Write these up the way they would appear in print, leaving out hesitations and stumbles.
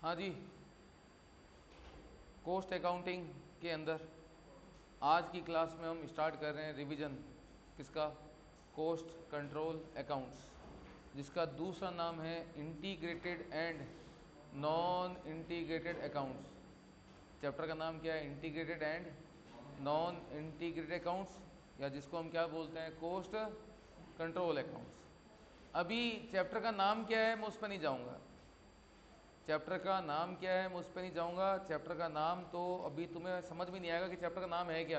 हाँ जी, cost accounting के अंदर आज की क्लास में हम स्टार्ट कर रहे हैं रिवीजन किसका, कॉस्ट कंट्रोल अकाउंट्स, जिसका दूसरा नाम है integrated and non integrated accounts. Chapter का नाम क्या है, integrated and non integrated accounts, या जिसको हम क्या बोलते हैं, कॉस्ट कंट्रोल अकाउंट्स। अभी चैप्टर का नाम क्या है मैं उस पर नहीं जाऊंगा, चैप्टर का नाम क्या है मैं उस पर नहीं जाऊंगा। चैप्टर का नाम तो अभी तुम्हें समझ में नहीं आएगा कि चैप्टर का नाम है क्या,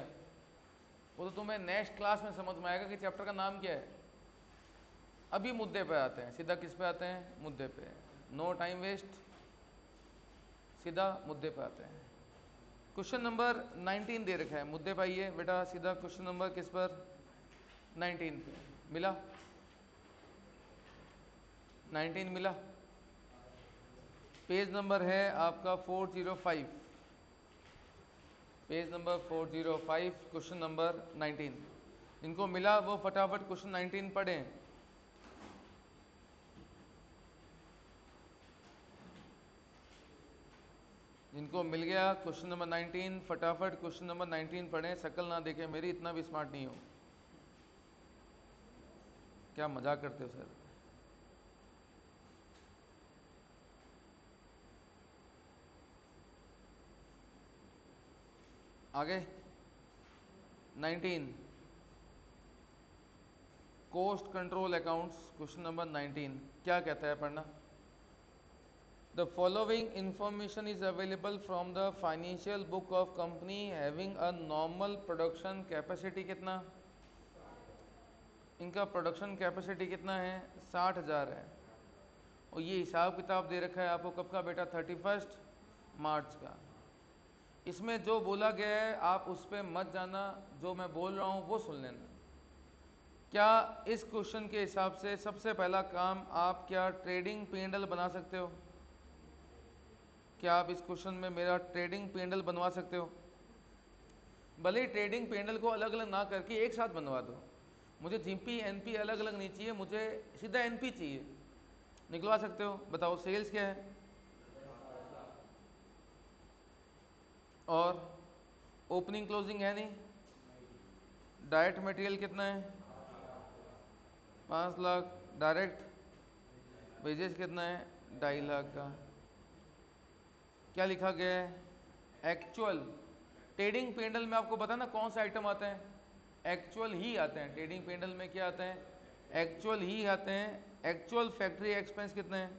वो तो तुम्हें नेक्स्ट क्लास में समझ में आएगा कि चैप्टर का नाम क्या है। अभी मुद्दे पे आते हैं, सीधा किस पे आते हैं, मुद्दे पे। नो टाइम वेस्ट, सीधा मुद्दे पे आते हैं। क्वेश्चन नंबर 19 दे रखा है, मुद्दे पे आइए बेटा, सीधा क्वेश्चन नंबर किस पर, 19 पे। मिला 19 मिला। पेज नंबर है आपका 405, पेज नंबर 405, क्वेश्चन नंबर 19। जिनको मिला वो फटाफट क्वेश्चन 19 पढ़ें। जिनको मिल गया क्वेश्चन नंबर 19, फटाफट क्वेश्चन नंबर 19 पढ़ें। शक्ल ना देखें मेरी, इतना भी स्मार्ट नहीं हो। क्या मजाक करते हो सर। आगे 19, cost control accounts, question number 19 क्या कहता है, पढ़ना। The following information is available from the financial book of company having a normal production capacity कितना, इनका प्रोडक्शन कैपेसिटी कितना है, 60,000 है। और ये हिसाब किताब दे रखा है आपको कब का बेटा, 31 मार्च का। इसमें जो बोला गया है आप उस पर मत जाना, जो मैं बोल रहा हूँ वो सुन लेना। क्या इस क्वेश्चन के हिसाब से सबसे पहला काम, आप क्या ट्रेडिंग पेंडल बना सकते हो? क्या आप इस क्वेश्चन में मेरा ट्रेडिंग पेंडल बनवा सकते हो? भले ही ट्रेडिंग पेंडल को अलग अलग ना करके एक साथ बनवा दो, मुझे जीपी एनपी अलग अलग नहीं चाहिए, मुझे सीधा एनपी चाहिए। निकलवा सकते हो? बताओ सेल्स क्या है, और ओपनिंग क्लोजिंग है नहीं, डायरेक्ट मटेरियल कितना है, 5 लाख, डायरेक्ट वेजेस कितना है, 2.5 लाख का। क्या लिखा गया है, एक्चुअल। ट्रेडिंग पेंडल में आपको पता ना कौन सा आइटम आता है, एक्चुअल ही आते हैं। ट्रेडिंग पेंडल में क्या आते हैं, एक्चुअल ही आते हैं। एक्चुअल फैक्ट्री एक्सपेंस कितने हैं,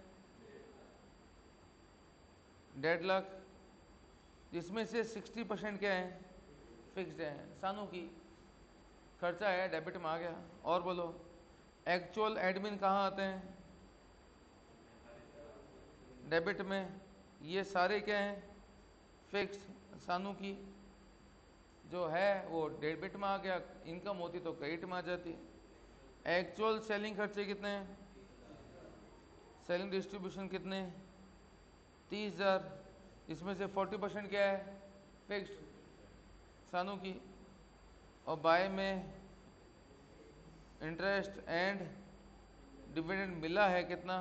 1.5 लाख, जिसमें से 60% क्या है, फिक्स्ड है। सानू की खर्चा है, डेबिट में आ गया। और बोलो, एक्चुअल एडमिन कहाँ आते हैं, डेबिट में। ये सारे क्या हैं, फिक्स। सानू की जो है वो डेबिट में आ गया, इनकम होती तो क्रेडिट में आ जाती। एक्चुअल सेलिंग खर्चे कितने हैं, सेलिंग डिस्ट्रीब्यूशन कितने, 30,000, इसमें से 40% क्या है, फिक्स्ड, सानू की। और बाय में इंटरेस्ट एंड डिविडेंड मिला है कितना,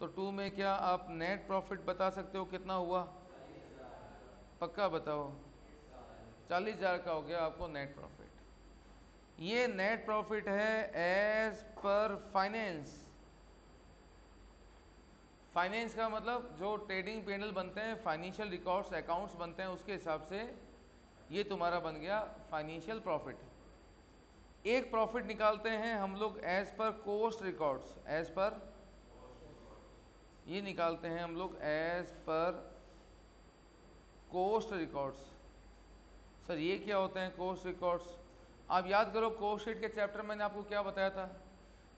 तो 2 में क्या आप नेट प्रॉफिट बता सकते हो कितना हुआ, पक्का बताओ, 40,000 का हो गया आपको नेट प्रॉफिट। ये नेट प्रॉफिट है एज पर फाइनेंस। फाइनेंस का मतलब जो ट्रेडिंग पेंडल बनते हैं, फाइनेंशियल रिकॉर्ड्स अकाउंट्स बनते हैं, उसके हिसाब से ये तुम्हारा बन गया फाइनेंशियल प्रॉफिट। एक प्रॉफिट निकालते हैं हम लोग as per cost records, as per, ये निकालते हैं हम लोग as per cost records. Sir ये क्या होते हैं कॉस्ट रिकॉर्ड्स? आप याद करो, कॉस्ट शीट के चैप्टर में मैंने आपको क्या बताया था,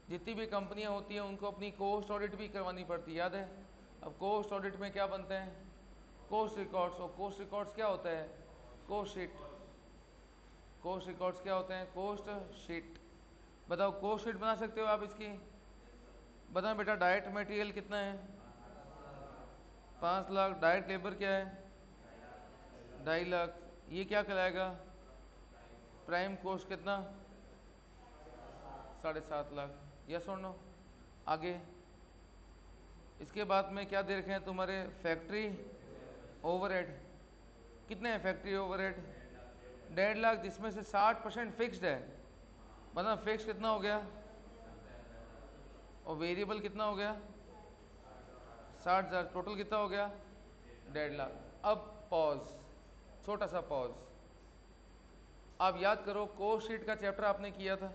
जितनी भी कंपनियां होती हैं उनको अपनी कॉस्ट ऑडिट भी करवानी पड़ती है, याद है। अब कॉस्ट ऑडिट में क्या बनते हैं, कॉस्ट रिकॉर्ड्स। और कॉस्ट रिकॉर्ड्स क्या होता है, कॉस्ट शीट। कॉस्ट रिकॉर्ड्स क्या होते हैं, कॉस्ट शीट। बताओ कॉस्ट शीट बना सकते हो आप इसकी? बताओ बेटा, डायरेक्ट मटेरियल कितना है, 5 लाख। डायरेक्ट लेबर क्या है, 2.5 लाख। ये क्या कहलाएगा, प्राइम कॉस्ट कितना, 7.5 लाख। यस और नो? आगे इसके बाद में क्या दे रखे हैं तुम्हारे फैक्ट्री ओवरहेड। कितने हैं फैक्ट्री ओवरहेड? 1.5 लाख, जिसमें से 60% फिक्स्ड है, मतलब फिक्स कितना हो गया और वेरिएबल कितना हो गया 60,000, टोटल कितना हो गया 1.5 लाख। अब पॉज, छोटा सा पॉज। आप याद करो कोस्ट शीट का चैप्टर आपने किया था,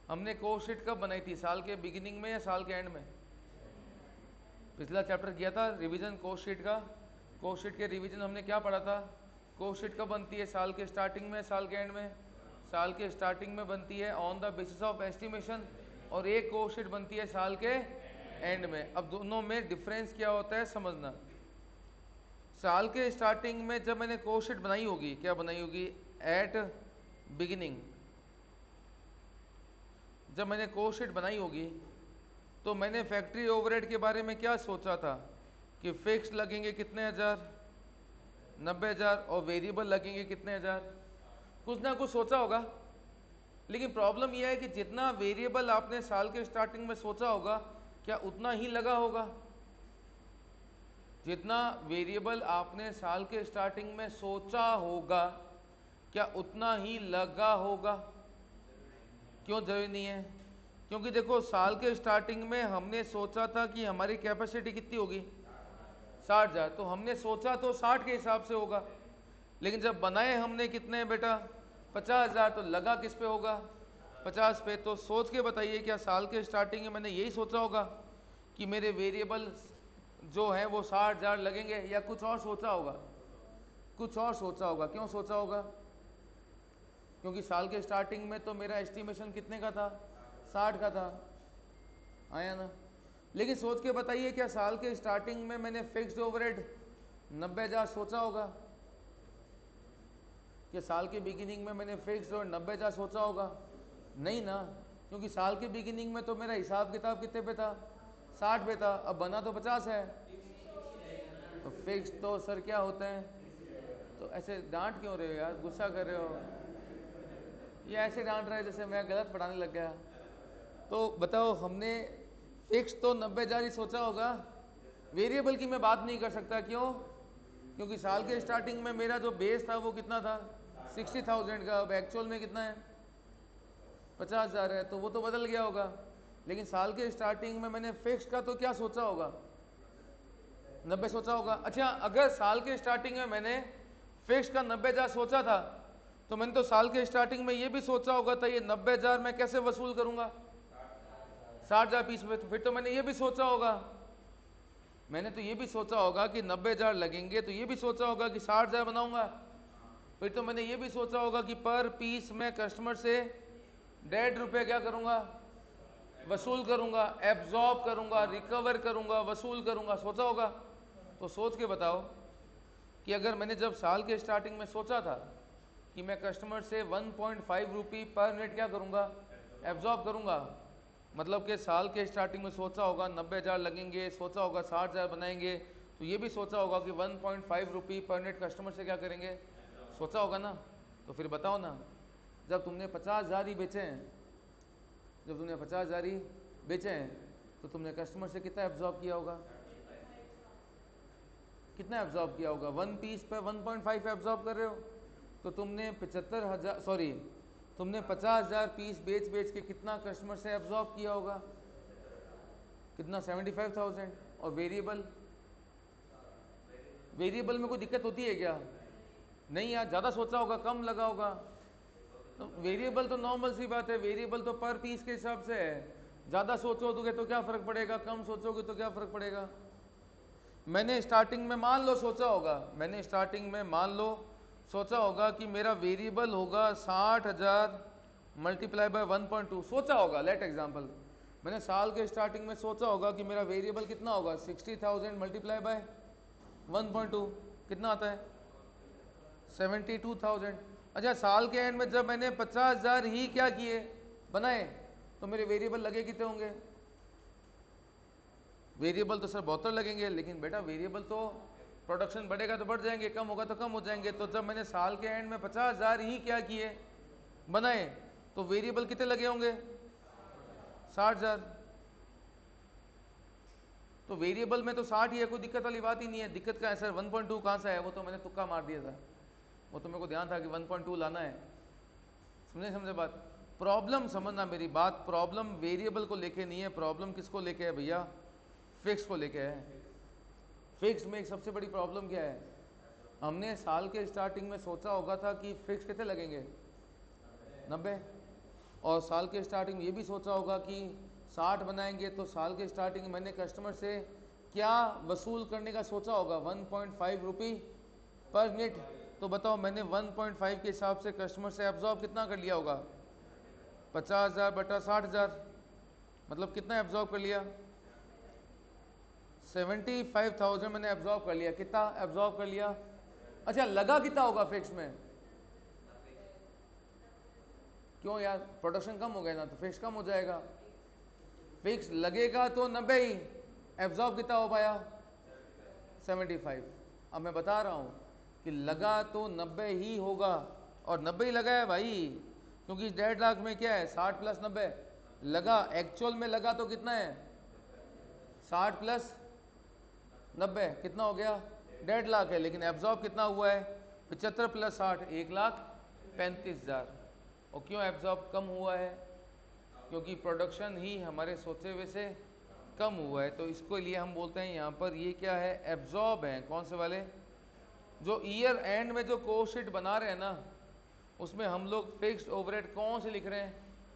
हमने कोस्ट शीट कब बनाई थी, साल के बिगिनिंग में या साल के एंड में? पिछला चैप्टर किया था रिवीजन कोस्ट शीट का। कोस्ट शीट के रिवीजन हमने क्या पढ़ा था? कोस्ट शीट कब बनती है, साल के स्टार्टिंग में, साल के एंड में? साल के स्टार्टिंग में बनती है on the basis of estimation, और एक कोस्ट शीट बनती है साल के एंड में। अब दोनों में डिफरेंस क्या होता है समझना। साल के स्टार्टिंग में जब मैंने कोस्ट शीट बनाई होगी, क्या बनाई होगी? एट बिगिनिंग जब मैंने कोस्ट शीट बनाई होगी तो मैंने फैक्ट्री ओवरहेड के बारे में क्या सोचा था कि फिक्स लगेंगे कितने हजार, 90,000, और वेरिएबल लगेंगे कितने हजार, कुछ ना कुछ सोचा होगा। लेकिन प्रॉब्लम यह है कि जितना वेरिएबल आपने साल के स्टार्टिंग में सोचा होगा क्या उतना ही लगा होगा? जितना वेरिएबल आपने साल के स्टार्टिंग में सोचा होगा क्या उतना ही लगा होगा? क्यों जरूरी नहीं है? क्योंकि देखो साल के स्टार्टिंग में हमने सोचा था कि हमारी कैपेसिटी कितनी होगी 60,000, तो हमने सोचा तो 60 के हिसाब से होगा, लेकिन जब बनाए हमने कितने बेटा 50,000, तो लगा किस पे होगा 50 पे। तो सोच के बताइए क्या साल के स्टार्टिंग में मैंने यही सोचा होगा कि मेरे वेरिएबल जो है वो 60,000 लगेंगे, या कुछ और सोचा होगा? कुछ और सोचा होगा। क्यों सोचा होगा? क्योंकि साल के स्टार्टिंग में तो मेरा एस्टिमेशन कितने का था 60 का था, आया ना? लेकिन सोच के बताइए क्या साल के स्टार्टिंग में मैंने फिक्स्ड ओवरहेड 90,000 सोचा होगा? क्या साल के बिगिनिंग में मैंने फिक्स्ड और 90,000 सोचा होगा? नहीं ना, क्योंकि साल के बिगिनिंग में तो मेरा हिसाब किताब कितने पे था 60 पे था, अब बना तो 50 है। तो फिक्स तो सर क्या होता है? तो ऐसे डांट क्यों रहे हो यार, गुस्सा कर रहे हो? ये ऐसे डांट रहे जैसे मैं गलत पढ़ाने लग गया। तो बताओ हमने फिक्स तो 90,000 ही सोचा होगा, वेरिएबल की मैं बात नहीं कर सकता। क्यों? क्योंकि साल के स्टार्टिंग में मेरा जो बेस था वो कितना था 60,000 का, अब एक्चुअल में कितना है 50,000 है, तो वो तो बदल गया होगा। लेकिन साल के स्टार्टिंग में मैंने फिक्स का तो क्या सोचा होगा 90 सोचा होगा। अच्छा, अगर साल के स्टार्टिंग में मैंने फिक्स का 90,000 सोचा था तो मैंने तो साल के स्टार्टिंग में ये भी सोचा होगा था ये 90,000 मैं कैसे वसूल करूंगा 60,000 पीस में। तो फिर तो मैंने ये भी सोचा होगा, मैंने तो ये भी सोचा होगा कि 90,000 लगेंगे, तो ये भी सोचा होगा कि 60,000 बनाऊंगा। फिर तो मैंने ये भी सोचा होगा कि पर पीस में कस्टमर से 1.5 रुपये क्या करूंगा वसूल करूंगा, एब्जॉर्ब करूंगा, रिकवर करूंगा, वसूल करूंगा, सोचा होगा। तो सोच के बताओ कि अगर मैंने जब साल के स्टार्टिंग में सोचा था कि मैं कस्टमर से 1.5 रुपये पर मिनट क्या करूंगा एब्जॉर्ब करूंगा, मतलब कि साल के स्टार्टिंग में सोचा होगा 90,000 लगेंगे, सोचा होगा 60,000 बनाएंगे, तो ये भी सोचा होगा कि 1.5 रुपये पर मिनट कस्टमर से क्या करेंगे, सोचा होगा ना। तो फिर बताओ ना, जब तुमने 50,000 ही बेचे हैं, जब तुमने 50,000 ही बेचे हैं तो तुमने कस्टमर से कितना एब्जॉर्ब किया होगा, कितना एब्जॉर्ब किया होगा? 1 पीस पे 1.5 एब्जॉर्ब कर रहे हो तो तुमने 75,000 सॉरी तुमने 50,000 पीस बेच बेच के कितना कस्टमर से एब्जॉर्ब किया होगा, कितना 75,000। और वेरिएबल, वेरिएबल में कोई दिक्कत होती है क्या? नहीं यार, ज़्यादा सोचा होगा कम लगा होगा। तो वेरिएबल तो नॉर्मल सी बात है, वेरिएबल तो पर पीस के हिसाब से है। ज़्यादा सोचोगे तो क्या फ़र्क पड़ेगा, कम सोचोगे तो क्या फ़र्क पड़ेगा। मैंने स्टार्टिंग में मान लो सोचा होगा, मैंने स्टार्टिंग में मान लो सोचा होगा कि मेरा वेरिएबल होगा 60,000 मल्टीप्लाई बाय 1.2, सोचा होगा, लेट एग्जांपल मैंने साल के स्टार्टिंग में सोचा होगा कि मेरा वेरिएबल कितना होगा 60,000 मल्टीप्लाई बाय 1.2 कितना आता है 72,000। अच्छा, साल के एंड में जब मैंने 50,000 ही क्या किए बनाए तो मेरे वेरिएबल लगे कितने होंगे? वेरिएबल तो सर 72 लगेंगे, लेकिन बेटा वेरिएबल तो प्रोडक्शन बढ़ेगा तो बढ़ जाएंगे, कम होगा तो कम हो जाएंगे। तो जब मैंने साल के एंड में 50,000 ही क्या किए बनाए तो वेरिएबल कितने लगे होंगे 60,000। तो वेरिएबल में तो 60 ही है, कोई दिक्कत वाली बात ही नहीं है। दिक्कत का है सर 1.2 कहाँ से है, वो तो मैंने तुक्का मार दिया था, वो तो मेरे को ध्यान था कि 1.2 लाना है। समझे बात? प्रॉब्लम समझना मेरी बात, प्रॉब्लम वेरिएबल को लेके नहीं है, प्रॉब्लम किसको लेके है भैया? फिक्स को लेके है। फिक्स में एक सबसे बड़ी प्रॉब्लम क्या है? हमने साल के स्टार्टिंग में सोचा होगा था कि फिक्स कितने लगेंगे, 90, और साल के स्टार्टिंग में ये भी सोचा होगा कि 60 बनाएंगे, तो साल के स्टार्टिंग में मैंने कस्टमर से क्या वसूल करने का सोचा होगा, 1.5 रुपये पर यूनिट। तो बताओ मैंने 1.5 के हिसाब से कस्टमर से एब्जॉर्ब कितना कर लिया होगा, 50,000 बटा 60,000, मतलब कितना एब्जॉर्ब कर लिया, 75,000 मैंने एब्जॉर्ब कर लिया। कितना एब्जॉर्ब कर लिया? अच्छा लगा कितना होगा फिक्स में? क्यों यार, प्रोडक्शन कम हो गया ना, तो फिक्स कम हो जाएगा। फिक्स लगेगा तो 90 ही, एब्जॉर्ब कितना हो पाया, 75। अब मैं बता रहा हूं कि लगा तो 90 ही होगा, और 90 ही लगा है भाई, क्योंकि 1.5 लाख में क्या है, 60 प्लस 90 लगा। एक्चुअल में लगा तो कितना है, 60 प्लस 90 कितना हो गया, 1.5 लाख है। लेकिन एब्जॉर्ब कितना हुआ है, 75 प्लस 60 1,35,000। और क्यों एब्जॉर्ब कम हुआ है? क्योंकि प्रोडक्शन ही हमारे सोचे हुए से कम हुआ है। तो इसको लिए हम बोलते हैं यहाँ पर ये क्या है, एब्जॉर्ब है। कौन से वाले? जो ईयर एंड में जो कोस्ट शीट बना रहे हैं ना, उसमें हम लोग फिक्स्ड ओवरहेड कौन से लिख रहे हैं,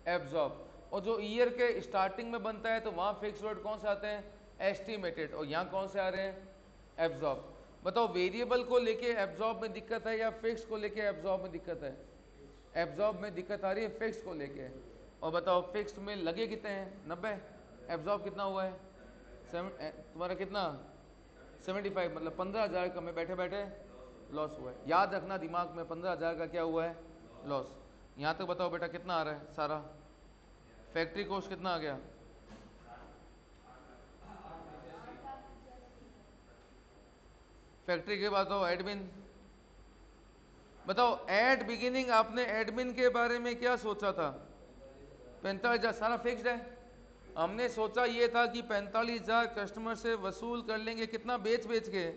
एब्जॉर्ब। और जो ईयर के स्टार्टिंग में बनता है तो वहाँ फिक्स्ड ओवरहेड कौन से आते हैं, एस्टिमेटेड। और यहाँ कौन से आ रहे हैं, एब्जॉर्ब। बताओ वेरिएबल को लेके एब्जॉर्ब में दिक्कत है या फिक्स को लेके एब्जॉर्ब में दिक्कत है? एब्जॉर्ब में दिक्कत आ रही है फिक्स को लेके। और बताओ फिक्स में लगे कितने हैं, 90, एब्जॉर्ब कितना हुआ है, तुम्हारा कितना, 75, मतलब 15,000 का मैं बैठे बैठे लॉस हुआ है। याद रखना दिमाग में, 15,000 का क्या हुआ है, लॉस। यहाँ तक बताओ बेटा कितना आ रहा है सारा, फैक्ट्री कॉस्ट कितना आ गया, फैक्ट्री के बाद बताओ एडमिन। बताओ एट बिगिनिंग आपने एडमिन के बारे में क्या सोचा था, 45,000 सारा फिक्स्ड है। हमने सोचा ये था कि 45,000 कस्टमर से वसूल कर लेंगे, कितना, बेच के।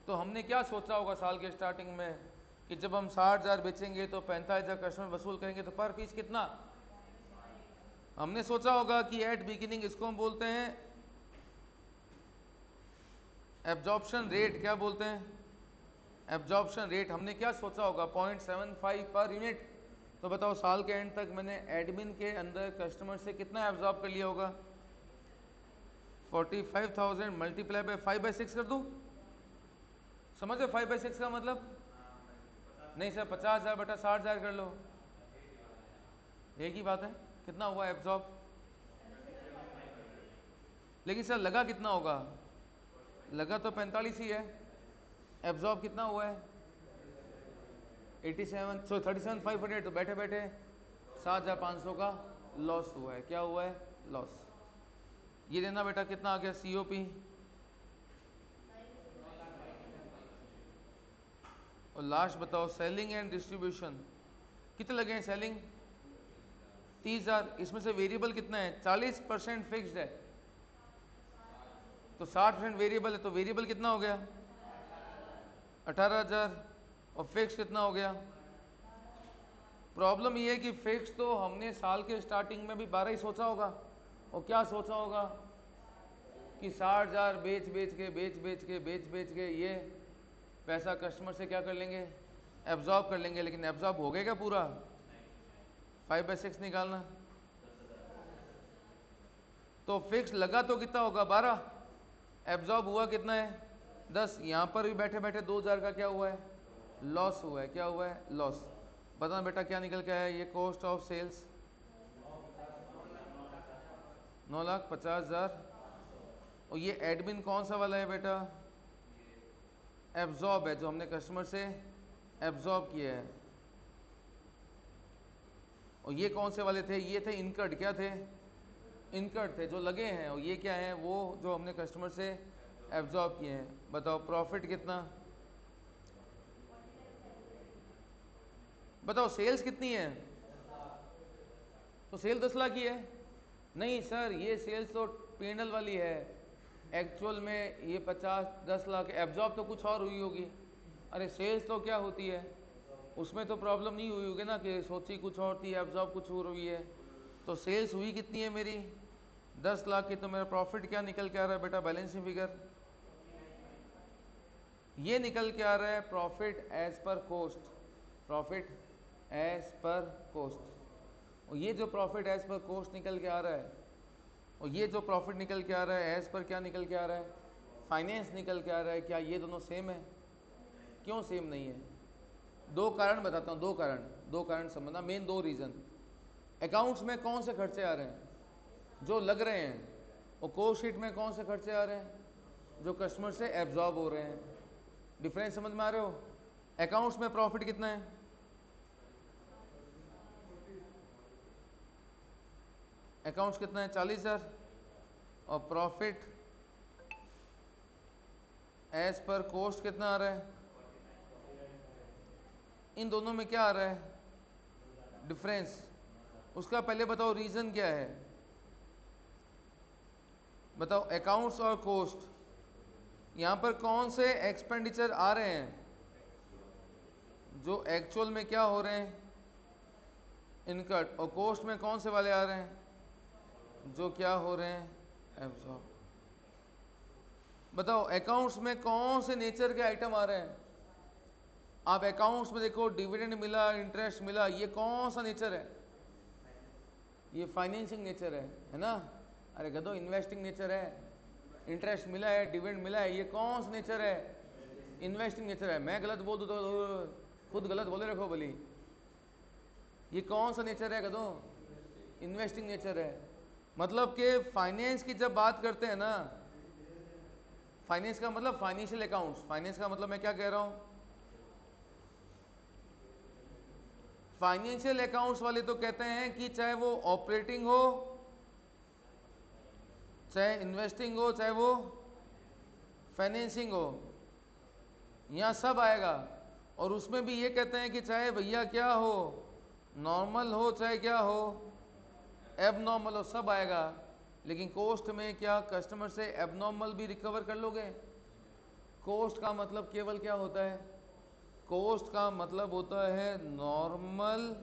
तो हमने क्या सोचा होगा साल के स्टार्टिंग में कि जब हम 60,000 बेचेंगे तो 45,000 कस्टमर वसूल करेंगे, तो पर पीस कितना हमने सोचा होगा कि एट बिगिनिंग। इसको हम बोलते हैं एब्जॉर्प्शन रेट। क्या बोलते हैं, एब्जॉर्प्शन रेट। हमने क्या सोचा होगा, 0.75 पर यूनिट। तो बताओ साल के एंड तक मैंने एडमिन के अंदर कस्टमर से कितना एब्जॉर्ब कर लिया होगा, 45,000 मल्टीप्लाई बाय 5/6 कर दूं, समझ लो 5/6 का मतलब? नहीं सर 50,000 बटा 60,000 कर लो, एक ही बात है। कितना हुआ एब्जॉर्ब? लेकिन सर लगा कितना होगा, लगा तो 45 ही है, एब्जॉर्ब कितना हुआ है 87, सो 37,500। तो बैठे बैठे 7,500 का लॉस हुआ है। क्या हुआ है, लॉस। ये देना बेटा कितना आ गया, सीओपी। और लास्ट बताओ सेलिंग एंड डिस्ट्रीब्यूशन कितने लगे हैं, सेलिंग 30,000। इसमें से वेरिएबल कितना है, 40% फिक्स्ड है, तो 60% वेरिएबल है, तो वेरिएबल कितना हो गया, 18,000। और फिक्स कितना हो गया? प्रॉब्लम ये है कि फिक्स तो हमने साल के स्टार्टिंग में भी 12 ही सोचा होगा। और क्या सोचा होगा कि 60,000 बेच के ये पैसा कस्टमर से क्या कर लेंगे, एब्जॉर्ब कर लेंगे। लेकिन एब्जॉर्ब हो गया क्या पूरा, 5/6 निकालना। तो फिक्स लगा तो कितना होगा, 12, एब्जॉर्ब हुआ कितना है, 10। यहाँ पर भी बैठे बैठे 2,000 का क्या हुआ है, लॉस हुआ है। क्या हुआ है, लॉस। बताना बेटा क्या निकल के आया, ये कॉस्ट ऑफ सेल्स 9,50,000। और ये एडमिन कौन सा वाला है बेटा, एब्जॉर्ब है, जो हमने कस्टमर से एब्जॉर्ब किया है। और ये कौन से वाले थे, ये थे इनकर्ड। क्या थे, इनकर्ड थे, जो लगे हैं। और ये क्या है, वो जो हमने कस्टमर से एब्जॉर्ब किए हैं। बताओ प्रॉफिट कितना, बताओ सेल्स कितनी है, तो सेल 10 लाख की है, नहीं सर, ये सेल्स तो P&L वाली है, एक्चुअल में ये 50-10 लाख एब्जॉर्ब तो कुछ और हुई होगी। अरे सेल्स तो क्या होती है, उसमें तो प्रॉब्लम नहीं हुई होगी ना कि सोची कुछ और थी एब्जॉर्ब कुछ और हुई है। तो सेल्स हुई कितनी है मेरी 10 लाख की, तो मेरा प्रॉफिट क्या निकल के आ रहा है बेटा, बैलेंसिंग फिगर ये निकल के आ रहा है profit as per cost, profit as per cost. और ये जो प्रॉफिट एज पर कोस्ट निकल के आ रहा है, और ये जो प्रॉफिट निकल के आ रहा है एज पर क्या निकल के आ रहा है, फाइनेंस निकल के आ रहा है, क्या ये दोनों सेम है? क्यों सेम नहीं है? दो कारण बताता हूँ, दो कारण समझना, मेन दो रीजन। अकाउंट्स में कौन से खर्चे आ रहे हैं जो लग रहे हैं, और कोस्ट शीट में कौन से खर्चे आ रहे हैं जो कस्टमर से एब्जॉर्ब हो रहे हैं। डिफरेंस समझ में आ रहे हो? अकाउंट्स में प्रॉफिट कितना है, अकाउंट्स कितना है 40,000, और प्रॉफिट एज पर कोस्ट कितना आ रहा है? इन दोनों में क्या आ रहा है डिफरेंस? उसका पहले बताओ रीजन क्या है, बताओ। अकाउंट्स और कोस्ट, यहां पर कौन से एक्सपेंडिचर आ रहे हैं जो एक्चुअल में क्या हो रहे हैं, इनकट, और कोस्ट में कौन से वाले आ रहे हैं जो क्या हो रहे हैं, एब्जॉर्ब। बताओ अकाउंट्स में कौन से नेचर के आइटम आ रहे हैं? आप अकाउंट्स में देखो, डिविडेंड मिला, इंटरेस्ट मिला, ये कौन सा नेचर है? ये फाइनेंसिंग नेचर है ना? अरे गधो, इन्वेस्टिंग नेचर है। इंटरेस्ट मिला है, डिविडेंड मिला है, ये कौन सा नेचर है? इन्वेस्टिंग नेचर है। मैं गलत बोल दूं तो खुद गलत बोले रखो भली। ये कौन सा नेचर है गधो? इन्वेस्टिंग नेचर है। मतलब कि फाइनेंस की जब बात करते हैं ना, फाइनेंस का मतलब फाइनेंशियल अकाउंट्स, फाइनेंस का मतलब मैं क्या कह रहा हूं, फाइनेंशियल अकाउंट्स वाले तो कहते हैं कि चाहे वो ऑपरेटिंग हो, चाहे इन्वेस्टिंग हो, चाहे वो फाइनेंसिंग हो, यहां सब आएगा। और उसमें भी ये कहते हैं कि चाहे भैया क्या हो, नॉर्मल हो चाहे क्या हो, एबनॉर्मल हो, सब आएगा। लेकिन कोस्ट में क्या कस्टमर से एबनॉर्मल भी रिकवर कर लोगे? कोस्ट का मतलब केवल क्या होता है, कोस्ट का मतलब होता है नॉर्मल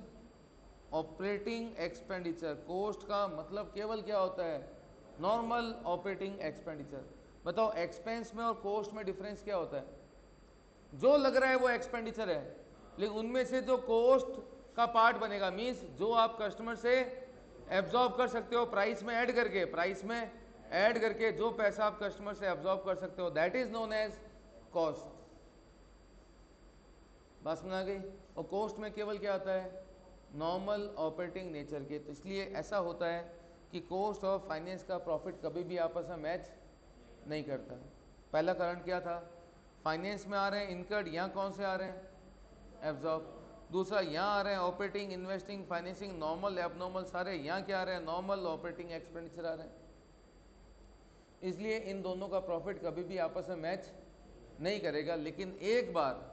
ऑपरेटिंग एक्सपेंडिचर। कोस्ट का मतलब केवल क्या होता है, नॉर्मल ऑपरेटिंग एक्सपेंडिचर। बताओ एक्सपेंस में और कोस्ट में डिफरेंस क्या होता है? जो लग रहा है वो एक्सपेंडिचर है, लेकिन उनमें से जो कोस्ट का पार्ट बनेगा, मींस जो आप कस्टमर से एब्जॉर्ब कर सकते हो प्राइस में ऐड करके, प्राइस में ऐड करके जो पैसा आप कस्टमर से एब्जॉर्ब कर सकते हो, that is known as cost. बात समझ आ गई? और कोस्ट में केवल क्या आता है, नॉर्मल ऑपरेटिंग नेचर के। तो इसलिए ऐसा होता है कि कोस्ट और फाइनेंस का प्रॉफिट कभी भी आपस में मैच नहीं करता। पहला कारण क्या था, फाइनेंस में आ रहे हैं इनकट, यहाँ कौन से आ रहे हैं, एब्जॉर्ब। दूसरा यहाँ आ रहे हैं operating, investing, financing, normal abnormal, सारे यहाँ क्या आ रहे हैं, नॉर्मल ऑपरेटिंग एक्सपेंडिचर आ रहे हैं। इसलिए इन दोनों का प्रॉफिट कभी भी आपस में मैच नहीं करेगा। लेकिन एक बार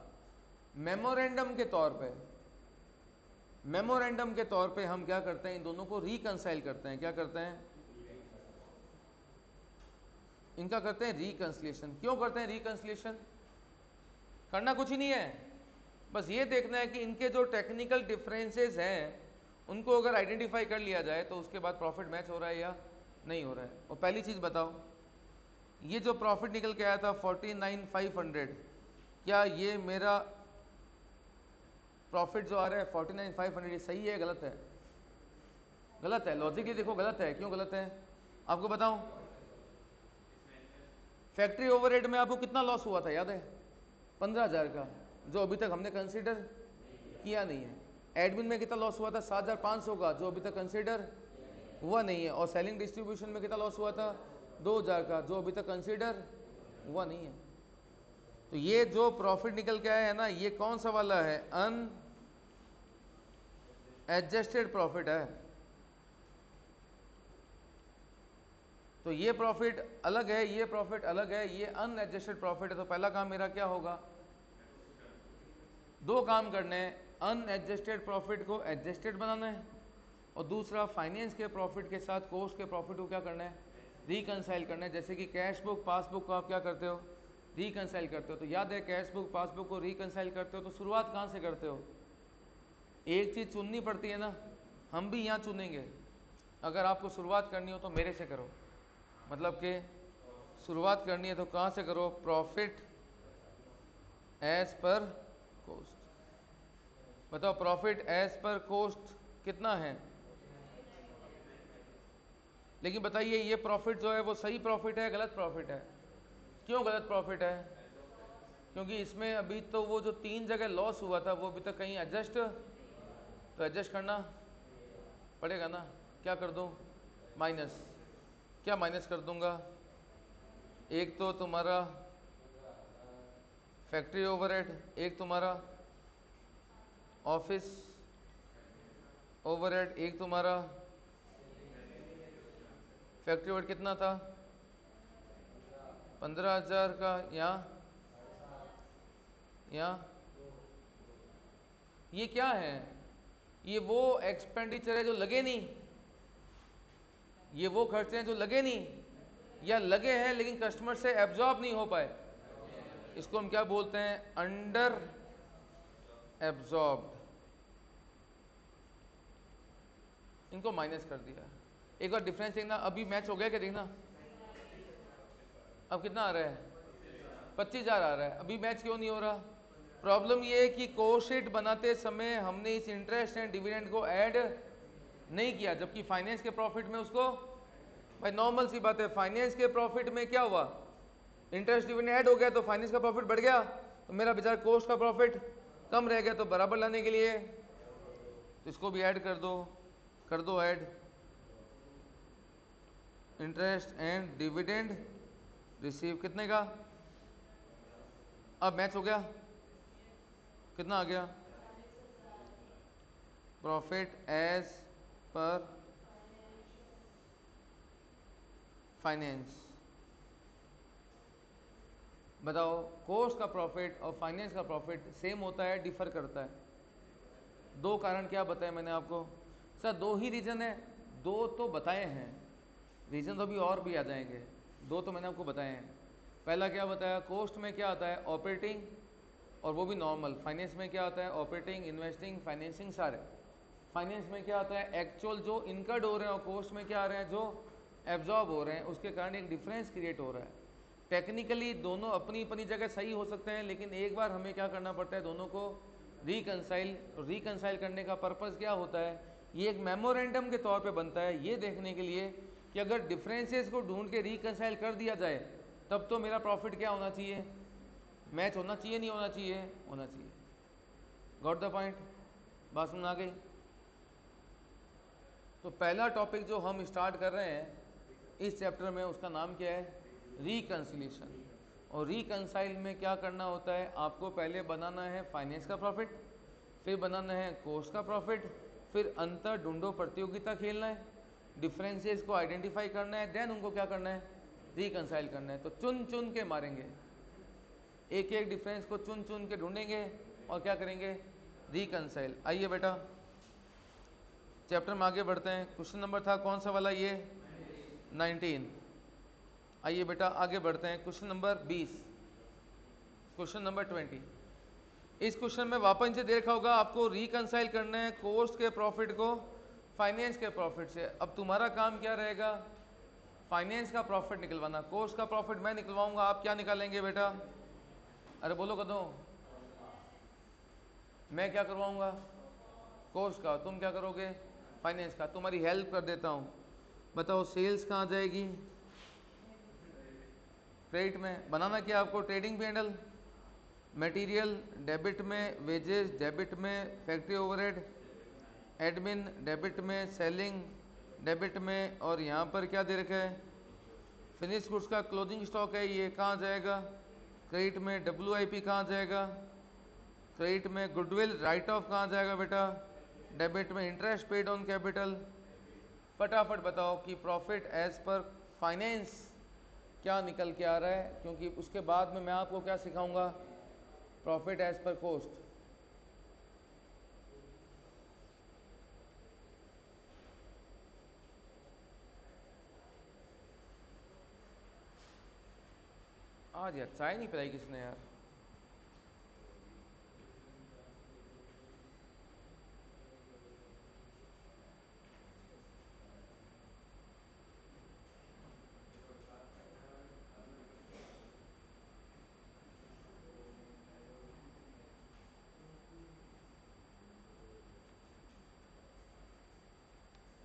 मेमोरेंडम के तौर पे, मेमोरेंडम के तौर पे हम क्या करते हैं, इन दोनों को रिकंसाइल करते हैं। क्या करते हैं, इनका करते हैं रिकंसिलिएशन। क्यों करते हैं रिकंसिलिएशन? करना कुछ ही नहीं है, बस ये देखना है कि इनके जो टेक्निकल डिफरेंसेस हैं उनको अगर आइडेंटिफाई कर लिया जाए तो उसके बाद प्रॉफिट मैच हो रहा है या नहीं हो रहा है। और पहली चीज बताओ, ये जो प्रॉफिट निकल के आया था 49,500, क्या ये मेरा प्रॉफिट जो आ रहा है 49,500 ये सही है गलत है? गलत है। लॉजिकली देखो गलत है। क्यों गलत है आपको बताऊं? फैक्ट्री ओवरहेड में आपको कितना लॉस हुआ था याद है? 15,000 का, जो अभी तक हमने कंसीडर किया नहीं है। एडमिन में कितना लॉस हुआ था? 7,500 का, जो अभी तक कंसीडर हुआ नहीं है। और सेलिंग डिस्ट्रीब्यूशन में कितना लॉस हुआ था? 2,000 का, जो अभी तक कंसीडर हुआ नहीं है। तो ये जो प्रॉफिट निकल के आया है ना, ये कौन सा वाला है? अनएडजस्टेड प्रॉफिट है। तो ये प्रॉफिट अलग है, ये प्रॉफिट अलग है, ये अनएडजस्टेड प्रॉफिट है। तो पहला काम मेरा क्या होगा, दो काम करने हैं, अनएडजस्टेड प्रॉफिट को एडजस्टेड बनाना है और दूसरा फाइनेंस के प्रॉफिट के साथ कोस्ट के प्रॉफिट को क्या करना है, रिकंसाइल करना है। जैसे कि कैश बुक पासबुक को आप क्या करते हो, रिकंसाइल करते हो। तो याद है कैश बुक पासबुक को रिकंसाइल करते हो तो शुरुआत कहाँ से करते हो, एक चीज़ चुननी पड़ती है ना, हम भी यहाँ चुनेंगे। अगर आपको शुरुआत करनी हो तो मेरे से करो, मतलब कि शुरुआत करनी है तो कहाँ से करो, प्रॉफिट एज पर कोस्ट। बताओ प्रॉफिट एज पर कोस्ट कितना है, लेकिन बताइए ये प्रॉफिट जो है वो सही प्रॉफिट है गलत प्रॉफिट है, क्यों गलत प्रॉफिट है, क्योंकि इसमें अभी तो वो जो 3 जगह लॉस हुआ था वो अभी तक कहीं एडजस्ट, तो एडजस्ट करना पड़ेगा ना। क्या कर दूं, माइनस, क्या माइनस कर दूंगा, एक तो तुम्हारा फैक्ट्री ओवरहेड, एक तुम्हारा ऑफिस ओवरहेड, एक तुम्हारा फैक्ट्री ओवरहेड कितना था 15,000 का, यहाँ ये क्या है, ये वो एक्सपेंडिचर है जो लगे नहीं, ये वो खर्चे हैं जो लगे नहीं, या लगे हैं लेकिन कस्टमर से एब्जॉर्ब नहीं हो पाए, इसको हम क्या बोलते हैं, अंडर एब्जॉर्ब्ड। इनको माइनस कर दिया। एक बार डिफरेंस देखना, अभी मैच हो गया क्या, देखना अब कितना आ रहा है, 25,000 आ रहा है। अभी मैच क्यों नहीं हो रहा, प्रॉब्लम ये है कि कोस्ट शीट बनाते समय हमने इस इंटरेस्ट एंड डिविडेंड को ऐड नहीं किया, जबकि फाइनेंस के प्रॉफिट में उसको, भाई नॉर्मल सी बात है, फाइनेंस के प्रॉफिट में क्या हुआ, इंटरेस्ट डिविडेंड ऐड हो गया तो फाइनेंस का प्रॉफिट बढ़ गया, तो मेरा बेचारा कोस्ट का प्रॉफिट कम रह गया, तो बराबर लाने के लिए तो इसको भी ऐड कर दो add, interest and dividend receive कितने का, अब मैच हो गया, कितना आ गया, प्रॉफिट एज पर फाइनेंस। बताओ कोस्ट का प्रॉफिट और फाइनेंस का प्रॉफिट सेम होता है डिफर करता है, दो कारण क्या बताए मैंने आपको, सर 2 ही रीजन है, 2 तो बताए हैं, रीजन तो अभी और भी आ जाएंगे, 2 तो मैंने आपको बताए हैं। पहला क्या बताया, कोस्ट में क्या आता है ऑपरेटिंग, और वो भी नॉर्मल, फाइनेंस में क्या आता है ऑपरेटिंग, इन्वेस्टिंग, फाइनेंसिंग सारे। फाइनेंस में क्या आता है एक्चुअल जो इनकर्ड हो रहे हैं, और कोस्ट में क्या आ रहे हैं जो एब्जॉर्ब हो रहे हैं, उसके कारण एक डिफरेंस क्रिएट हो रहा है। टेक्निकली दोनों अपनी अपनी जगह सही हो सकते हैं, लेकिन एक बार हमें क्या करना पड़ता है, दोनों को रिकंसाइल करने का पर्पस क्या होता है, ये एक मेमोरेंडम के तौर पे बनता है, ये देखने के लिए कि अगर डिफरेंसेस को ढूंढ के रिकंसाइल कर दिया जाए तब तो मेरा प्रॉफिट क्या होना चाहिए, मैच होना चाहिए, नहीं होना चाहिए, होना चाहिए। गॉट द पॉइंट, बात समझ आ गई। तो पहला टॉपिक जो हम स्टार्ट कर रहे हैं इस चैप्टर में, उसका नाम क्या है, रिकंसिलिएशन। और रिकंसाइल में क्या करना होता है, आपको पहले बनाना है फाइनेंस का प्रॉफिट, फिर बनाना है कोस्ट का प्रॉफिट, फिर अंतर ढूंढो प्रतियोगिता खेलना है, डिफरेंसेस को आइडेंटिफाई करना है, देन उनको क्या करना है, रिकंसाइल करना है। तो चुन चुन के मारेंगे, एक एक डिफरेंस को चुन चुन के ढूंढेंगे और क्या करेंगे, रिकंसाइल। आइए बेटा चैप्टर में आगे बढ़ते हैं। क्वेश्चन नंबर था कौन सा वाला, ये 19। आइए बेटा आगे बढ़ते हैं, क्वेश्चन नंबर 20, क्वेश्चन नंबर 20। इस क्वेश्चन में वापस से देखा होगा, आपको रिकंसाइल करना है कोस्ट के प्रॉफिट को फाइनेंस के प्रॉफिट से। अब तुम्हारा काम क्या रहेगा, फाइनेंस का प्रॉफिट निकलवाना, कोस्ट का प्रॉफिट मैं निकलवाऊंगा, आप क्या निकालेंगे बेटा, अरे बोलो कदों, मैं क्या करवाऊंगा कोस्ट का, तुम क्या करोगे फाइनेंस का। तुम्हारी हेल्प कर देता हूं, बताओ सेल्स कहाँ जाएगी, क्रेडिट में। बनाना क्या आपको, ट्रेडिंग पैनल, मटेरियल डेबिट में, वेजेस डेबिट में, फैक्ट्री ओवरहेड एडमिन डेबिट में, सेलिंग डेबिट में, और यहाँ पर क्या दे रखा है, फिनिश गुड्स का क्लोजिंग स्टॉक है, ये कहाँ जाएगा क्रेडिट में। WIP कहाँ जाएगा क्रेडिट में। गुडविल राइट ऑफ कहाँ जाएगा बेटा डेबिट में। Interest paid on capital. फटाफट बताओ कि प्रॉफिट एज पर फाइनेंस क्या निकल के आ रहा है, क्योंकि उसके बाद में मैं आपको क्या सिखाऊंगा, प्रॉफिट एज पर कोस्ट। आज यार चाय नहीं पिलाई किसने यार।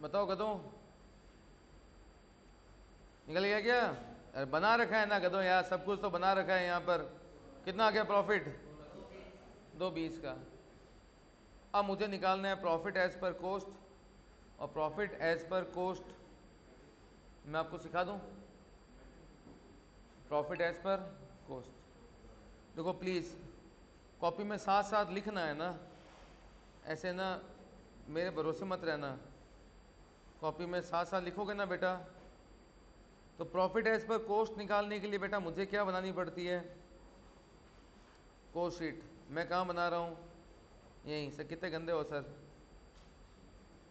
बताओ गधों, निकल गया क्या? अरे बना रखा है ना गधों यार, सब कुछ तो बना रखा है यहाँ पर। कितना आ गया प्रॉफिट? 220 का। अब मुझे निकालना है प्रॉफिट एज पर कोस्ट, और प्रॉफिट एज पर कोस्ट मैं आपको सिखा दूं। प्रॉफिट एज पर कोस्ट देखो प्लीज़, कॉपी में साथ साथ लिखना है ना, ऐसे ना मेरे भरोसे मत रहना। कॉपी में साथ साथ लिखोगे ना बेटा। तो प्रॉफिट एज पर कोस्ट निकालने के लिए बेटा मुझे क्या बनानी पड़ती है? Cost sheet. मैं कहाँ बना रहा हूँ? यहीं। सर कितने गंदे हो सर,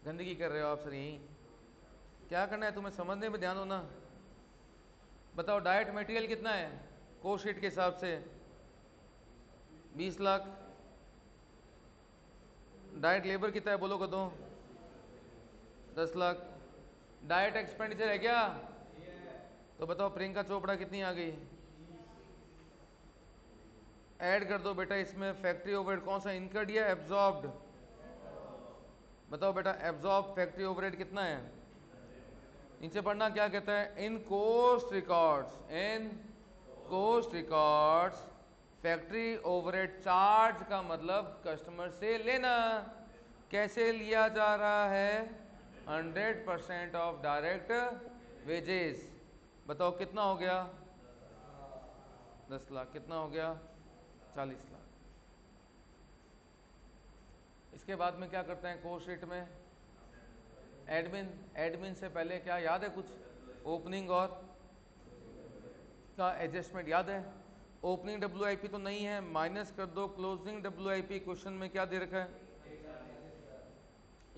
गंदगी कर रहे हो आप सर। यहीं क्या करना है तुम्हें, समझने में ध्यान हो ना। बताओ डायरेक्ट मटेरियल कितना है कोस्ट शीट के हिसाब से? 20 लाख। डायरेक्ट लेबर कितना है बोलो को दो? 10 लाख। डायरेक्ट एक्सपेंडिचर है क्या? तो बताओ प्रियंका चोपड़ा कितनी आ गई? ऐड कर दो बेटा इसमें फैक्ट्री ओवरहेड कौन सा, इनकर्ड या एब्जॉर्ब्ड? बताओ बेटा एब्जॉर्ब फैक्ट्री ओवरहेड कितना है? नीचे पढ़ना क्या कहता है, in cost records, in cost records factory overhead charge का मतलब कस्टमर से लेना। कैसे लिया जा रहा है? 100% ऑफ डायरेक्ट वेजेस। बताओ कितना हो गया? 10 लाख। कितना हो गया? 40 लाख। इसके बाद में क्या करते हैं कोस्ट शीट में? एडमिन। एडमिन से पहले क्या याद है कुछ? ओपनिंग और का एडजस्टमेंट याद है? ओपनिंग डब्ल्यूआईपी तो नहीं है, माइनस कर दो क्लोजिंग डब्ल्यूआईपी। क्वेश्चन में क्या दे रखा है?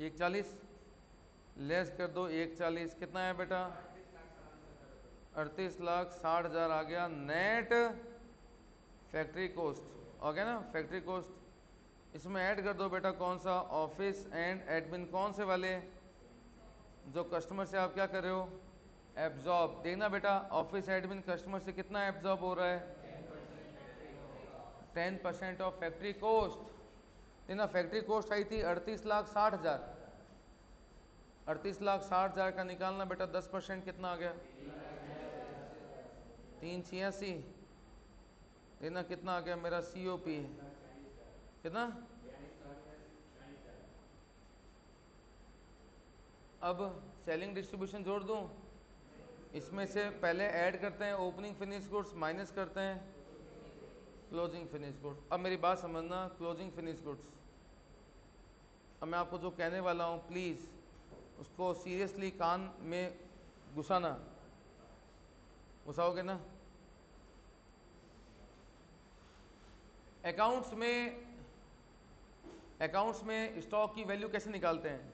140। लेस कर दो 140। कितना है बेटा? 38,60,000 आ गया नेट फैक्ट्री कोस्ट। हो गया ना फैक्ट्री कोस्ट। इसमें ऐड कर दो बेटा कौन सा? Office and admin. कौन से वाले? जो कस्टमर से आप क्या कर रहे हो? एब्जॉर्ब। देखना बेटा ऑफिस एडमिन कस्टमर से कितना एब्जॉर्ब हो रहा है? 10% ऑफ फैक्ट्री कोस्ट। देखना फैक्ट्री कोस्ट आई थी 38,60,000। 38,60,000 का निकालना बेटा 10% कितना आ गया? 386। देखना कितना आ गया मेरा COP? कितना? अब सेलिंग डिस्ट्रीब्यूशन जोड़ दूं? इसमें से पहले ऐड करते हैं ओपनिंग फिनिश गुड्स, माइनस करते हैं क्लोजिंग फिनिश गुड्स। अब मेरी बात समझना, क्लोजिंग फिनिश गुड्स, अब मैं आपको जो कहने वाला हूं प्लीज़ उसको सीरियसली कान में घुसाना। घुसाओगे ना? अकाउंट्स में स्टॉक की वैल्यू कैसे निकालते हैं?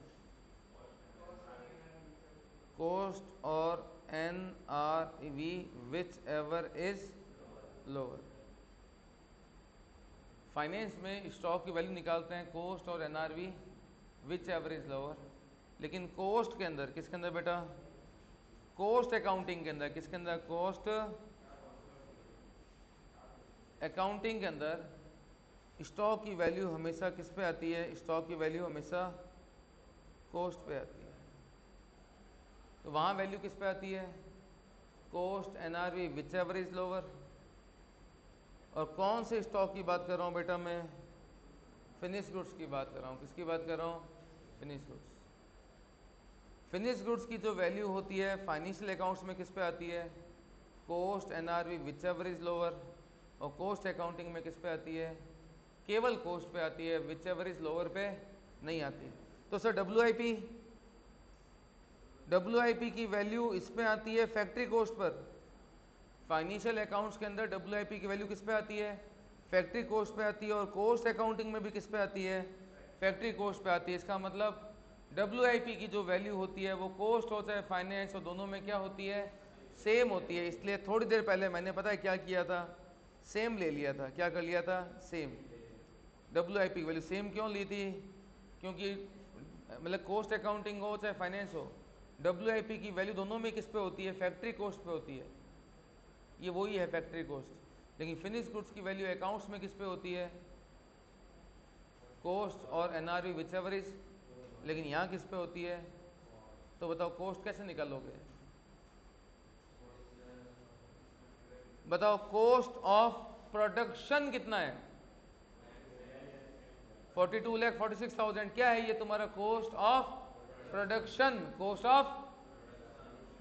कोस्ट और NRV whichever is lower. Finance में स्टॉक की वैल्यू निकालते हैं कोस्ट और NRV whichever is lower. लेकिन कोस्ट के अंदर, किसके अंदर बेटा? कोस्ट अकाउंटिंग के अंदर। किसके अंदर? कोस्ट अकाउंटिंग के अंदर स्टॉक की वैल्यू हमेशा किस पे आती है? स्टॉक की वैल्यू हमेशा कोस्ट पे आती है। तो वहां वैल्यू किस पे आती है? Cost NRV whichever is lower. और कौन से स्टॉक की बात कर रहा हूं बेटा मैं? फिनिश गुड्स की बात कर रहा हूं। किसकी बात कर रहा हूं? Finish goods. फिनिश गुड्स की जो वैल्यू होती है फाइनेंशियल अकाउंट्स में किस पे आती है? Cost NRV whichever is lower. और कोस्ट अकाउंटिंग में किस पे आती है? केवल कोस्ट पे आती है, विच एवर इज लोअर पे नहीं आती। तो सर डब्ल्यूआईपी की वैल्यू इस पे आती है फैक्ट्री कोस्ट पर। फाइनेंशियल अकाउंट्स के अंदर डब्ल्यूआईपी की वैल्यू किस पे आती है? फैक्ट्री कोस्ट पे आती है। और कोस्ट अकाउंटिंग में भी किस पे आती है? फैक्ट्री कोस्ट पे आती है। इसका मतलब डब्ल्यूआईपी की जो वैल्यू होती है वो कोस्ट हो चाहे फाइनेंस, और दोनों में क्या होती है? सेम होती है, इसलिए थोड़ी देर पहले मैंने पता है क्या किया था, सेम ले लिया था। क्या कर लिया था? सेम। WIP की वैल्यू सेम क्यों ली थी? क्योंकि मतलब कॉस्ट अकाउंटिंग हो चाहे फाइनेंस हो, WIP की वैल्यू दोनों में किस पे होती है? फैक्ट्री कॉस्ट पे होती है। ये वही है फैक्ट्री कॉस्ट। लेकिन फिनिश गुड्स की वैल्यू अकाउंट्स में किस पे होती है? कॉस्ट और NRV विच एवर इज। लेकिन यहाँ किस पे होती है? तो बताओ कॉस्ट कैसे निकालोगे? बताओ कॉस्ट ऑफ प्रोडक्शन कितना है? 42,46,000। क्या है ये? तुम्हारा cost of production. Cost of,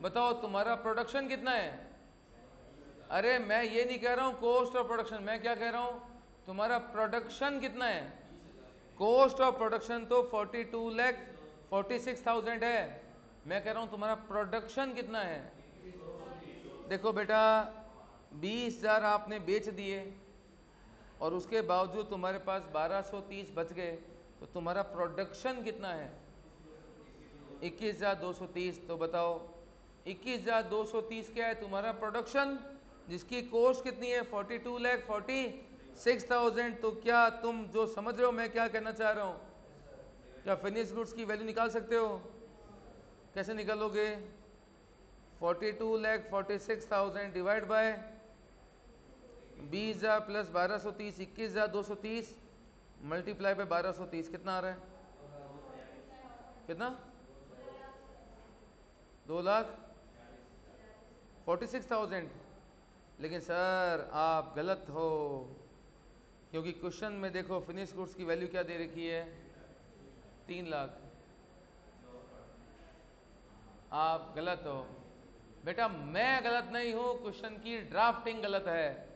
बताओ तुम्हारा प्रोडक्शन कितना है? अरे मैं ये नहीं कह रहा हूं कॉस्ट ऑफ प्रोडक्शन, मैं क्या कह रहा हूं, तुम्हारा प्रोडक्शन कितना है? कॉस्ट ऑफ प्रोडक्शन तो 42,46,000 है। मैं कह रहा हूं तुम्हारा प्रोडक्शन कितना है? देखो बेटा, 20,000 आपने बेच दिए और उसके बावजूद तुम्हारे पास 1230 बच गए, तो तुम्हारा प्रोडक्शन कितना है? 21,230। तो बताओ 21,230 क्या है तुम्हारा प्रोडक्शन, जिसकी कॉस्ट कितनी है? 42,46,000। तो क्या तुम जो समझ रहे हो मैं क्या कहना चाह रहा हूं? क्या फिनिश गुड्स की वैल्यू निकाल सकते हो? कैसे निकालोगे? 42,46,000 divide by 20,000 plus 1230, 21,230 multiply by 1230, कितना आ रहा है? कितना? 2,46,000। लेकिन सर आप गलत हो, क्योंकि क्वेश्चन में देखो फिनिश गुड्स की वैल्यू क्या दे रखी है? 3 लाख। आप गलत हो बेटा, मैं गलत नहीं हूं, क्वेश्चन की ड्राफ्टिंग गलत है।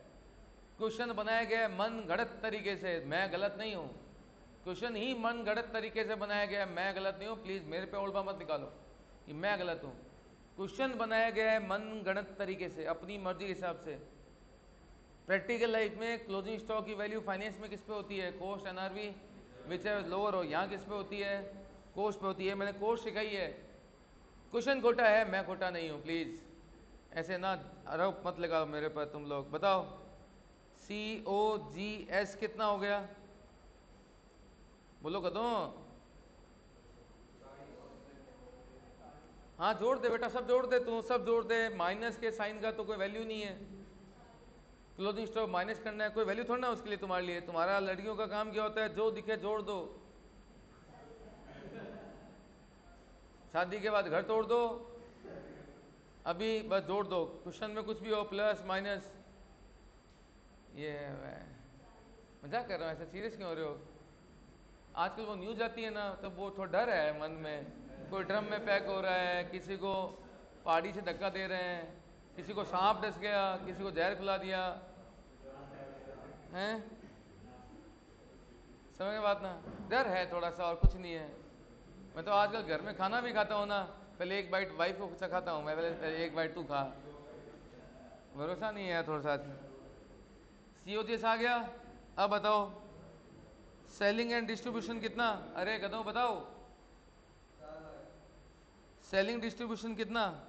क्वेश्चन बनाया गया मन गढ़ंत तरीके से, मैं गलत नहीं हूं। क्वेश्चन ही मन गढ़ंत तरीके से बनाया गया, मैं गलत नहीं हूं। प्लीज मेरे पे उल्टा मत निकालो कि मैं गलत हूं। क्वेश्चन बनाया गया है मन गढ़ंत तरीके से, अपनी मर्जी के हिसाब से। प्रैक्टिकल लाइफ में क्लोजिंग स्टॉक की वैल्यू फाइनेंस में किस पे होती है? कॉस्ट NRV विच है लोअर हो। यहाँ किस पे होती है? कॉस्ट पे होती है। मैंने कॉस्ट सिखाई है। क्वेश्चन खोटा है, मैं खोटा नहीं हूँ। प्लीज ऐसे ना आरोप मत लगाओ मेरे पर तुम लोग। बताओ COGS कितना हो गया? बोलो कदों। हाँ जोड़ दे बेटा, सब जोड़ दे, तू सब जोड़ दे। माइनस के साइन का तो कोई वैल्यू नहीं है। क्लोजिंग स्टॉक माइनस करना है, कोई वैल्यू थोड़ा ना उसके लिए तुम्हारे लिए। तुम्हारा लड़कियों का काम क्या होता है? जो दिखे जोड़ दो। शादी के बाद घर तोड़ दो, अभी बस जोड़ दो। क्वेश्चन में कुछ भी हो, प्लस माइनस। ये मजाक कर रहा हूँ, ऐसा सीरियस क्यों हो रहे हो? आजकल वो न्यूज आती है ना, तो वो थोड़ा डर है मन में। कोई ड्रम में पैक हो रहा है, किसी को पहाड़ी से धक्का दे रहे हैं, किसी को सांप डस गया, किसी को जहर खिला दिया हैं। समझ बात ना? डर है थोड़ा सा, और कुछ नहीं है। मैं तो आजकल घर में खाना भी खाता हूँ ना, पहले एक बाइट वाइफ को चखाता हूँ मैं, पहले एक बाइट तू खा। भरोसा नहीं है थोड़ा सा। COGS आ गया। अब बताओ सेलिंग एंड डिस्ट्रीब्यूशन कितना? अरे गधों बताओ सेलिंग डिस्ट्रीब्यूशन कितना?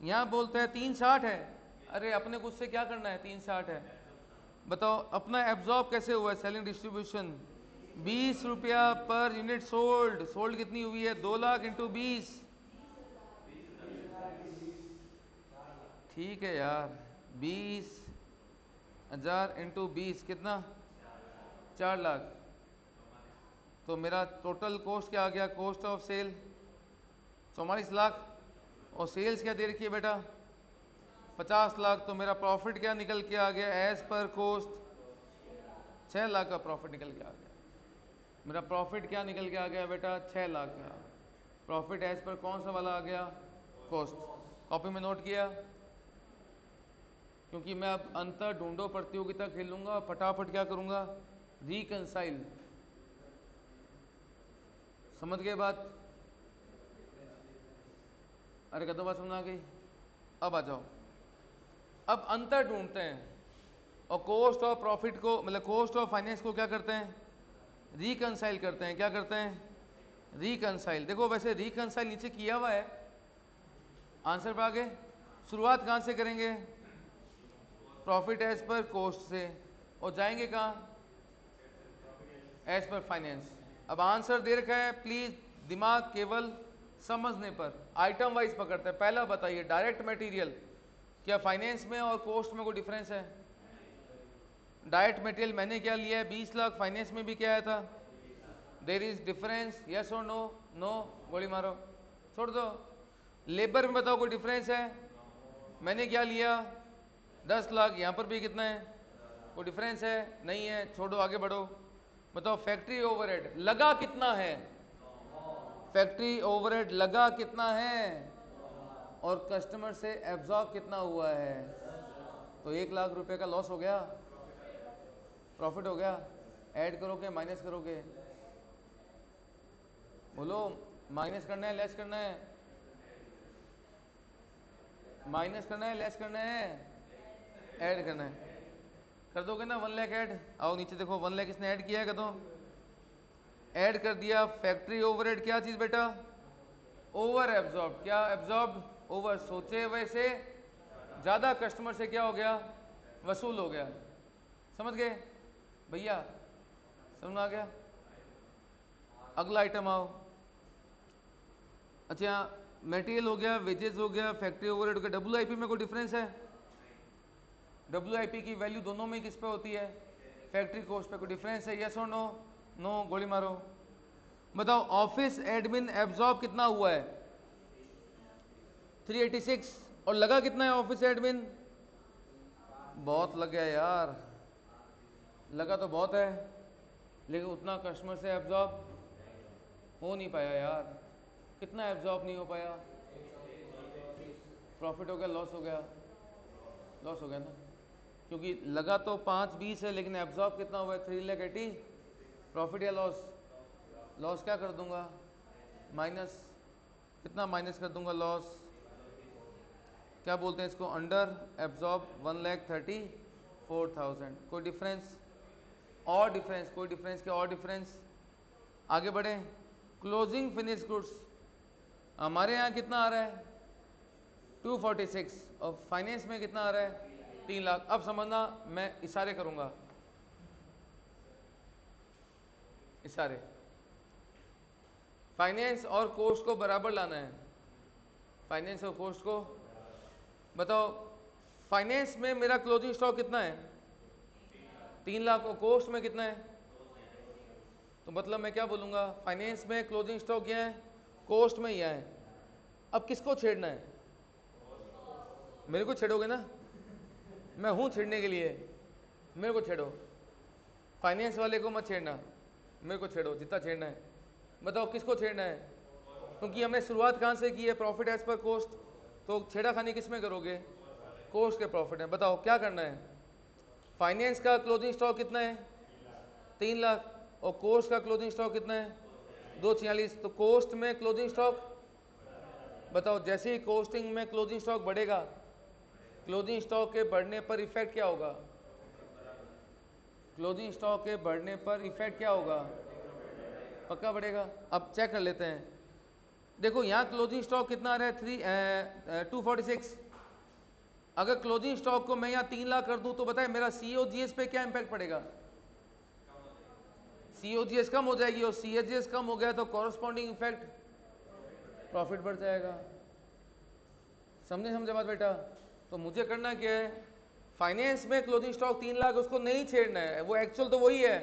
यहां बोलते हैं 360 है। अरे अपने को उससे क्या करना है? 360 है। बताओ अपना एब्जॉर्ब कैसे हुआ है सेलिंग डिस्ट्रीब्यूशन? 20 रुपया पर यूनिट सोल्ड। सोल्ड कितनी हुई है? 2 लाख इंटू 20। ठीक है यार, 20,000 इंटू 20 कितना? 4 लाख। तो मेरा टोटल कॉस्ट क्या आ गया? Cost of sale 44 lakh. और सेल्स क्या दे रखी है बेटा? 50 लाख। तो मेरा प्रॉफिट क्या निकल के आ गया? एज पर कॉस्ट 6 लाख का प्रॉफिट निकल के आ गया। मेरा प्रॉफिट क्या निकल के आ गया बेटा? 6 लाख का प्रॉफिट। एज पर कौन सा वाला आ गया? कॉस्ट। कॉपी में नोट किया? क्योंकि मैं अब अंतर ढूंढो प्रतियोगिता खेलूंगा और फटाफट क्या करूंगा? रिकंसाइल। समझ गए बात? अरे कदम बात समझ आ गई? अब आ जाओ, अब अंतर ढूंढते हैं और कॉस्ट ऑफ प्रॉफिट को, मतलब कॉस्ट ऑफ फाइनेंस को क्या करते हैं? रिकंसाइल करते हैं। क्या करते हैं? रिकंसाइल। देखो वैसे रिकंसाइल नीचे किया हुआ है, आंसर पे आगे शुरुआत कहाँ से करेंगे? प्रॉफिट एज पर कॉस्ट से, और जाएंगे कहाँ? As per finance. अब आंसर दे रखा है, प्लीज दिमाग केवल समझने पर, आइटम वाइज पकड़ते हैं। पहला बताइए, डायरेक्ट मटेरियल, क्या फाइनेंस में और कॉस्ट में कोई डिफरेंस है? डायरेक्ट मटेरियल मैंने क्या लिया है? 20 लाख। फाइनेंस में भी क्या आया था? देयर इज डिफरेंस, यस और नो? नो, गोली मारो, छोड़ दो। लेबर में बताओ कोई डिफरेंस है? मैंने क्या लिया? 10 लाख। यहां पर भी कितना है? कोई डिफरेंस है? नहीं है, छोड़ो, आगे बढ़ो। बताओ फैक्ट्री ओवरहेड लगा कितना है? फैक्ट्री ओवरहेड लगा कितना है? और कस्टमर से एब्जॉर्ब कितना हुआ है? तो 1 लाख रुपए का लॉस हो गया, प्रॉफिट हो गया। ऐड करोगे माइनस करोगे? बोलो, माइनस करना है लेस करना है? माइनस करना है लेस करना है? ऐड करना है। कर दोगे ना 1 लाख ऐड? आओ नीचे देखो, 1 लाख इसने ऐड किया है, तो ऐड कर दिया। फैक्ट्री ओवरहेड क्या चीज बेटा? Over absorb. क्या एब्जॉर्ब? ओवर। सोचे वैसे ज्यादा कस्टमर से क्या हो गया? वसूल हो गया। समझ गए भैया? समझ में आ गया? अगला आइटम आओ। अच्छा, मटेरियल हो गया, वेजेस हो गया, फैक्ट्री ओवरहेड हो गया। WIP में कोई डिफरेंस है? WIP की वैल्यू दोनों में किस पे होती है? फैक्ट्री कॉस्ट पे। कोई डिफरेंस है? यस और नो? नो, गोली मारो। बताओ ऑफिस एडमिन एब्जॉर्ब कितना हुआ है? 386। और लगा कितना है ऑफिस एडमिन? बहुत लग गया यार, लगा तो बहुत है, लेकिन उतना कस्टमर से एब्जॉर्ब हो नहीं पाया यार। कितना एब्जॉर्ब नहीं हो पाया? प्रॉफिट हो गया, लॉस हो गया? लॉस हो गया ना, क्योंकि लगा तो 520 है, लेकिन एब्जॉर्ब कितना हुआ है? 380। प्रॉफिट या लॉस? लॉस क्या कर दूंगा? माइनस। कितना माइनस कर दूंगा? लॉस। क्या बोलते हैं इसको? Under absorb 1,34,000। कोई डिफरेंस? और डिफरेंस? कोई डिफरेंस? क्या और डिफरेंस? आगे बढ़े। क्लोजिंग फिनिश गुड्स हमारे यहाँ कितना आ रहा है? 246। और फाइनेंस में कितना आ रहा है? 3 लाख। अब समझना, मैं इशारे करूंगा, इशारे। फाइनेंस और कॉस्ट को बराबर लाना है। फाइनेंस और कॉस्ट को बताओ। फाइनेंस में मेरा क्लोजिंग स्टॉक कितना है? 3 लाख। और कॉस्ट में कितना है? तो मतलब मैं क्या बोलूंगा? फाइनेंस में क्लोजिंग स्टॉक क्या है, कॉस्ट में यह है। अब किसको छेड़ना है? मेरे को छेड़ोगे ना? मैं हूं छेड़ने के लिए, मेरे को छेड़ो। फाइनेंस वाले को मत छेड़ना, मेरे को छेड़ो जितना छेड़ना है। बताओ किसको छेड़ना है? क्योंकि हमने शुरुआत कहां से की है? Profit as per cost. तो छेड़ाखानी किस में करोगे? कॉस्ट के प्रॉफिट है। बताओ क्या करना है? फाइनेंस का क्लोजिंग स्टॉक कितना है? 3 लाख। और कॉस्ट का क्लोजिंग स्टॉक कितना है? 246। तो कॉस्ट में क्लोजिंग स्टॉक बताओ। जैसे ही कॉस्टिंग में क्लोजिंग स्टॉक बढ़ेगा, क्लोजिंग स्टॉक के बढ़ने पर इफेक्ट क्या होगा? क्लोजिंग स्टॉक के बढ़ने पर इफेक्ट क्या होगा? पक्का बढ़ेगा। अब चेक कर लेते हैं। देखो यहां क्लोजिंग स्टॉक कितना आ रहा है? 246। अगर क्लोजिंग स्टॉक को मैं यहां 3 लाख कर दूं तो बताए मेरा COGS पे क्या इंपैक्ट पड़ेगा? COGS कम हो जाएगी, और COGS कम हो गया तो कॉरस्पॉन्डिंग इफेक्ट प्रॉफिट बढ़ जाएगा। समझे बात बेटा? तो मुझे करना क्या है? फाइनेंस में क्लोजिंग स्टॉक 3 लाख, उसको नहीं छेड़ना है, वो एक्चुअल तो वही है।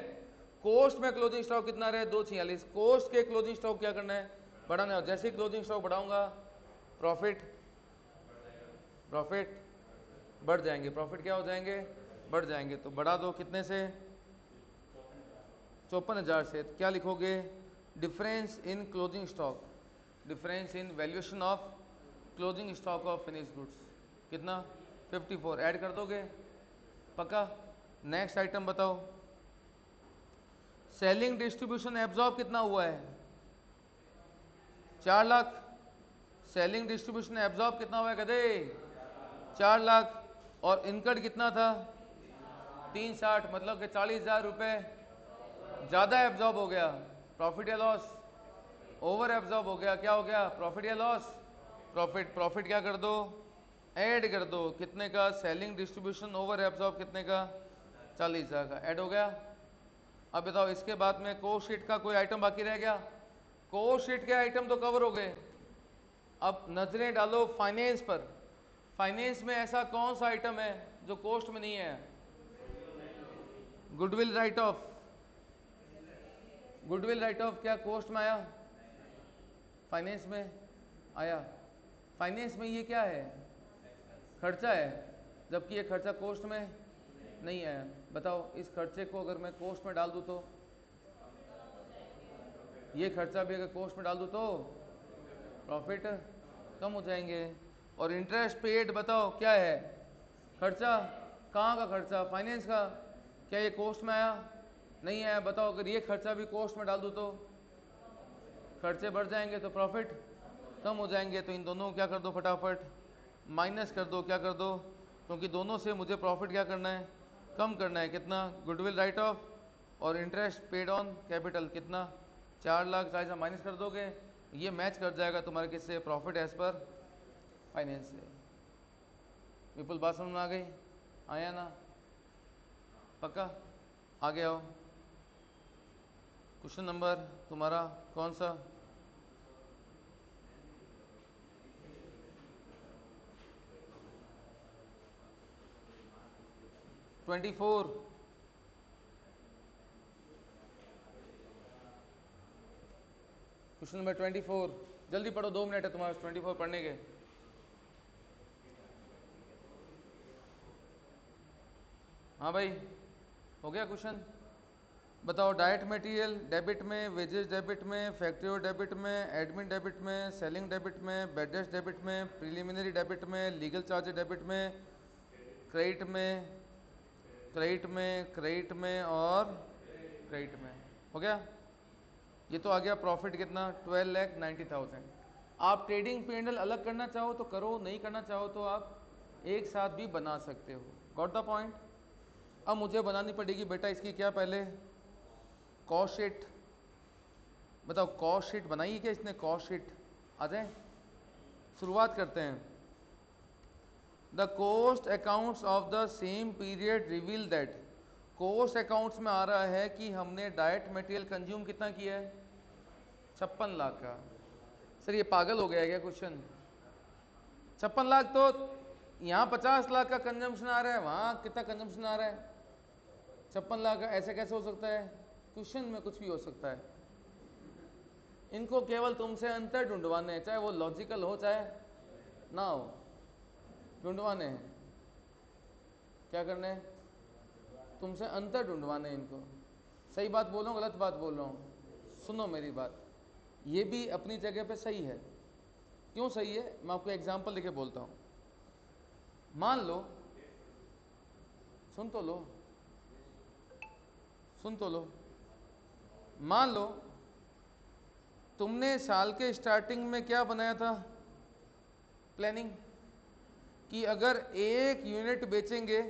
कॉस्ट में क्लोजिंग स्टॉक कितना रहे? 246। कॉस्ट के क्लोजिंग स्टॉक क्या करना है? बढ़ाना है। जैसे ही क्लोजिंग स्टॉक बढ़ाऊंगा, प्रॉफिट बढ़ जाएंगे। प्रॉफिट क्या हो जाएंगे? बढ़ जाएंगे। तो बढ़ा दो कितने से? 54,000 से। क्या लिखोगे? Difference in closing stock, difference in valuation of closing stock of finish goods कितना? 54। ऐड कर दोगे? पक्का। नेक्स्ट आइटम बताओ। सेलिंग डिस्ट्रीब्यूशन एब्जॉर्ब कितना हुआ है? 4 लाख। सेलिंग डिस्ट्रीब्यूशन एब्जॉर्ब कितना हुआ है कदे? 4 लाख। और इनकट कितना था? 360। मतलब कि 40,000 रुपए ज्यादा एब्जॉर्ब हो गया। प्रॉफिट या लॉस? ओवर एब्जॉर्ब हो गया। क्या हो गया? प्रॉफिट या लॉस? प्रॉफिट। प्रॉफिट क्या कर दो? ऐड कर दो, कितने का? सेलिंग डिस्ट्रीब्यूशन ओवर एब्जॉर्ब कितने का? 40,000 का। ऐड हो गया। अब बताओ इसके बाद में कोस्ट शीट का कोई आइटम बाकी रह गया? कोस्ट शीट के आइटम तो कवर हो गए। अब नजरें डालो फाइनेंस पर। फाइनेंस में ऐसा कौन सा आइटम है जो कोस्ट में नहीं है? Goodwill right of. Goodwill right of क्या कोस्ट में आया? फाइनेंस में आया। फाइनेंस में ये क्या है? खर्चा है, जबकि ये खर्चा कोस्ट में नहीं आया। बताओ इस खर्चे को अगर मैं कोस्ट में डाल दूं तो, ये खर्चा भी अगर कोस्ट में डाल दूं तो प्रॉफिट कम हो जाएंगे। और इंटरेस्ट पेड बताओ क्या है? खर्चा। कहाँ का खर्चा? फाइनेंस का। क्या ये कोस्ट में आया? नहीं आया। बताओ अगर ये खर्चा भी कोस्ट में डाल दूं तो खर्चे बढ़ जाएंगे तो प्रॉफिट कम हो जाएंगे। तो इन दोनों को क्या कर दो, फटाफट माइनस कर दो। क्या कर दो? क्योंकि दोनों से मुझे प्रॉफिट क्या करना है? कम करना है। कितना? गुडविल राइट ऑफ और इंटरेस्ट पेड ऑन कैपिटल कितना? 4 लाख। 40 माइनस कर दोगे, ये मैच कर जाएगा तुम्हारे किससे? प्रॉफिट एज पर फाइनेंस से। विपुल बात समझ में आ गई? आया ना? पक्का? आगे आओ। क्वेश्चन नंबर तुम्हारा कौन सा? ट्वेंटी 24। क्वेश्चन नंबर 24 जल्दी पढ़ो, 2 मिनट है तुम्हारे 24 पढ़ने के। हाँ भाई, हो गया क्वेश्चन? बताओ डायरेक्ट मटेरियल डेबिट में, वेजेस डेबिट में, फैक्ट्री डेबिट में, एडमिन डेबिट में, सेलिंग डेबिट में, बेडरेस्ट डेबिट में, प्रिलिमिनरी डेबिट में, लीगल चार्ज डेबिट में, क्रेडिट में, क्रेडिट में, क्रेडिट में और क्रेडिट में। हो गया? ये तो आ गया प्रॉफिट कितना? 12,90,000। आप ट्रेडिंग P&L अलग करना चाहो तो करो, नहीं करना चाहो तो आप एक साथ भी बना सकते हो। Got the point? अब मुझे बनानी पड़ेगी बेटा इसकी क्या? पहले कॉस्ट शीट। बताओ कॉस्ट शीट बनाई क्या इसने? कॉस्ट शीट आ जाए, शुरुआत करते हैं। The cost accounts of the same period reveal that. Cost accounts में आ रहा है कि हमने डायरेक्ट मटेरियल कंज्यूम कितना किया है? 56 लाख का। सर ये पागल हो गया है क्या क्वेश्चन? 56 लाख तो यहाँ 50 लाख का कंजम्पशन आ रहा है, वहां कितना कंजम्पशन आ रहा है? 56 लाख का। ऐसे कैसे हो सकता है? क्वेश्चन में कुछ भी हो सकता है। इनको केवल तुमसे अंतर ढूंढवाने हैं, चाहे वो लॉजिकल हो चाहे ना हो, ढूंढवाने हैं। क्या करना है? तुमसे अंतर ढूंढवाने हैं इनको। सही बात बोल रहा हूँ, गलत बात बोल रहा हूँ? सुनो मेरी बात, ये भी अपनी जगह पे सही है। क्यों सही है? मैं आपको एग्जांपल लेके बोलता हूँ। मान लो, सुन तो लो, सुन तो लो। मान लो तुमने साल के स्टार्टिंग में क्या बनाया था? प्लानिंग कि अगर 1 यूनिट बेचेंगे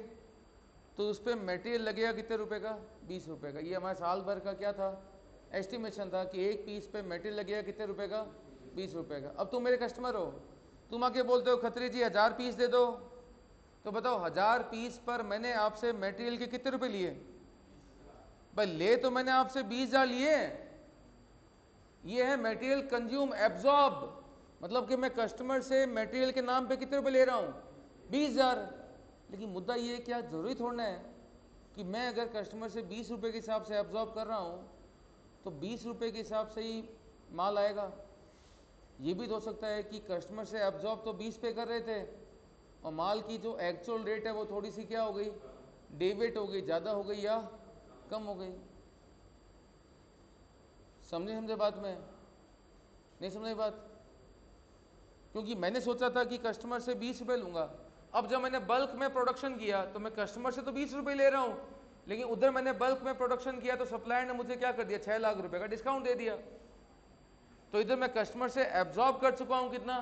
तो उस पर मटेरियल लगेगा कितने रुपए का? 20 रुपए का। ये हमारा साल भर का क्या था? एस्टिमेशन था कि 1 पीस पे मटेरियल लगेगा कितने रुपए का? 20 रुपए का। अब तुम मेरे कस्टमर हो, तुम आके बोलते हो खत्री जी 1000 पीस दे दो। तो बताओ 1000 पीस पर मैंने आपसे मटेरियल के कितने रुपए लिए? भाई ले तो मैंने आपसे 20,000 लिए। ये है मटेरियल कंज्यूम एब्जॉर्ब, मतलब कि मैं कस्टमर से मटेरियल के नाम पे कितने रुपए ले रहा हूं? 20,000। लेकिन मुद्दा ये क्या जरूरी थोड़ा है कि मैं अगर कस्टमर से 20 रुपए के हिसाब से एब्जॉर्ब कर रहा हूं तो 20 रुपए के हिसाब से ही माल आएगा। ये भी तो हो सकता है कि कस्टमर से एब्जॉर्ब तो 20 पे कर रहे थे और माल की जो एक्चुअल रेट है वो थोड़ी सी क्या हो गई? डेबिट हो गई, ज़्यादा हो गई या कम हो गई। समझे बात में? नहीं समझे बात? क्योंकि मैंने सोचा था कि कस्टमर से 20 रुपए लूंगा। अब जब मैंने बल्क में प्रोडक्शन किया तो मैं कस्टमर से तो 20 रुपए ले रहा हूं, लेकिन उधर मैंने बल्क में प्रोडक्शन किया तो सप्लायर ने मुझे क्या कर दिया? 6 लाख रुपए का डिस्काउंट दे दिया। तो इधर मैं कस्टमर से एब्जॉर्ब कर चुका हूं कितना?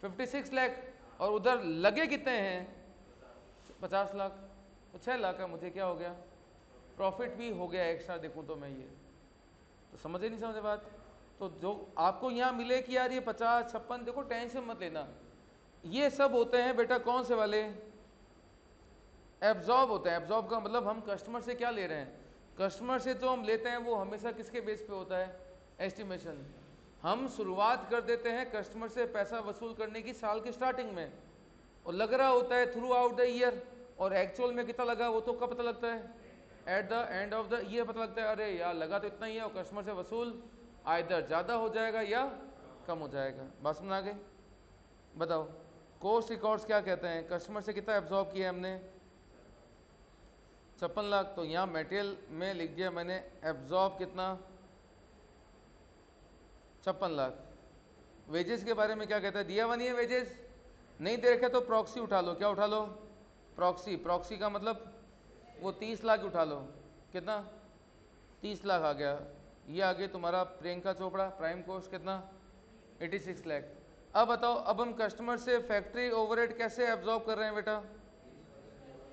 56 लाख। और उधर लगे कितने हैं? 50 लाख। तो 6 लाख का मुझे क्या हो गया? प्रॉफिट भी हो गया एक्स्ट्रा। देखूं तो मैं ये तो समझे नहीं समझे बात? तो जो आपको यहाँ मिले कि यार ये 50 56, देखो टेंशन मत लेना, ये सब होते हैं बेटा कौन से वाले, एब्जॉर्ब होते हैं। एब्जॉर्ब का मतलब हम कस्टमर से क्या ले रहे हैं, कस्टमर से जो हम लेते हैं वो हमेशा किसके बेस पे होता है, एस्टिमेशन। हम शुरुआत कर देते हैं कस्टमर से पैसा वसूल करने की साल की स्टार्टिंग में, और लग रहा होता है थ्रू आउट द ईयर, और एक्चुअल में कितना लगा वो तो कब पता लगता है, at the end of the year पता लगता है, अरे यार लगा तो इतना ही है, और कस्टमर से वसूल आइदर ज़्यादा हो जाएगा या कम हो जाएगा। बात समझ आ गई? बताओ कॉस्ट रिकॉर्ड्स क्या कहते हैं, कस्टमर से कितना एब्जॉर्ब किया हमने, 56 लाख। तो यहाँ मटेरियल में लिख दिया मैंने एब्जॉर्ब कितना, 56 लाख। वेजेस के बारे में क्या कहता है, दिया हुआ नहीं है वेजेस, नहीं दे रखे तो प्रॉक्सी उठा लो। क्या उठा लो, प्रॉक्सी। प्रॉक्सी का मतलब वो 30 लाख उठा लो, कितना 30 लाख आ गया। ये आ गया तुम्हारा प्रियंका चोपड़ा, प्राइम कॉस्ट कितना 86 लाख। अब बताओ, अब हम कस्टमर से फैक्ट्री ओवरहेड कैसे एब्जॉर्ब कर रहे हैं बेटा,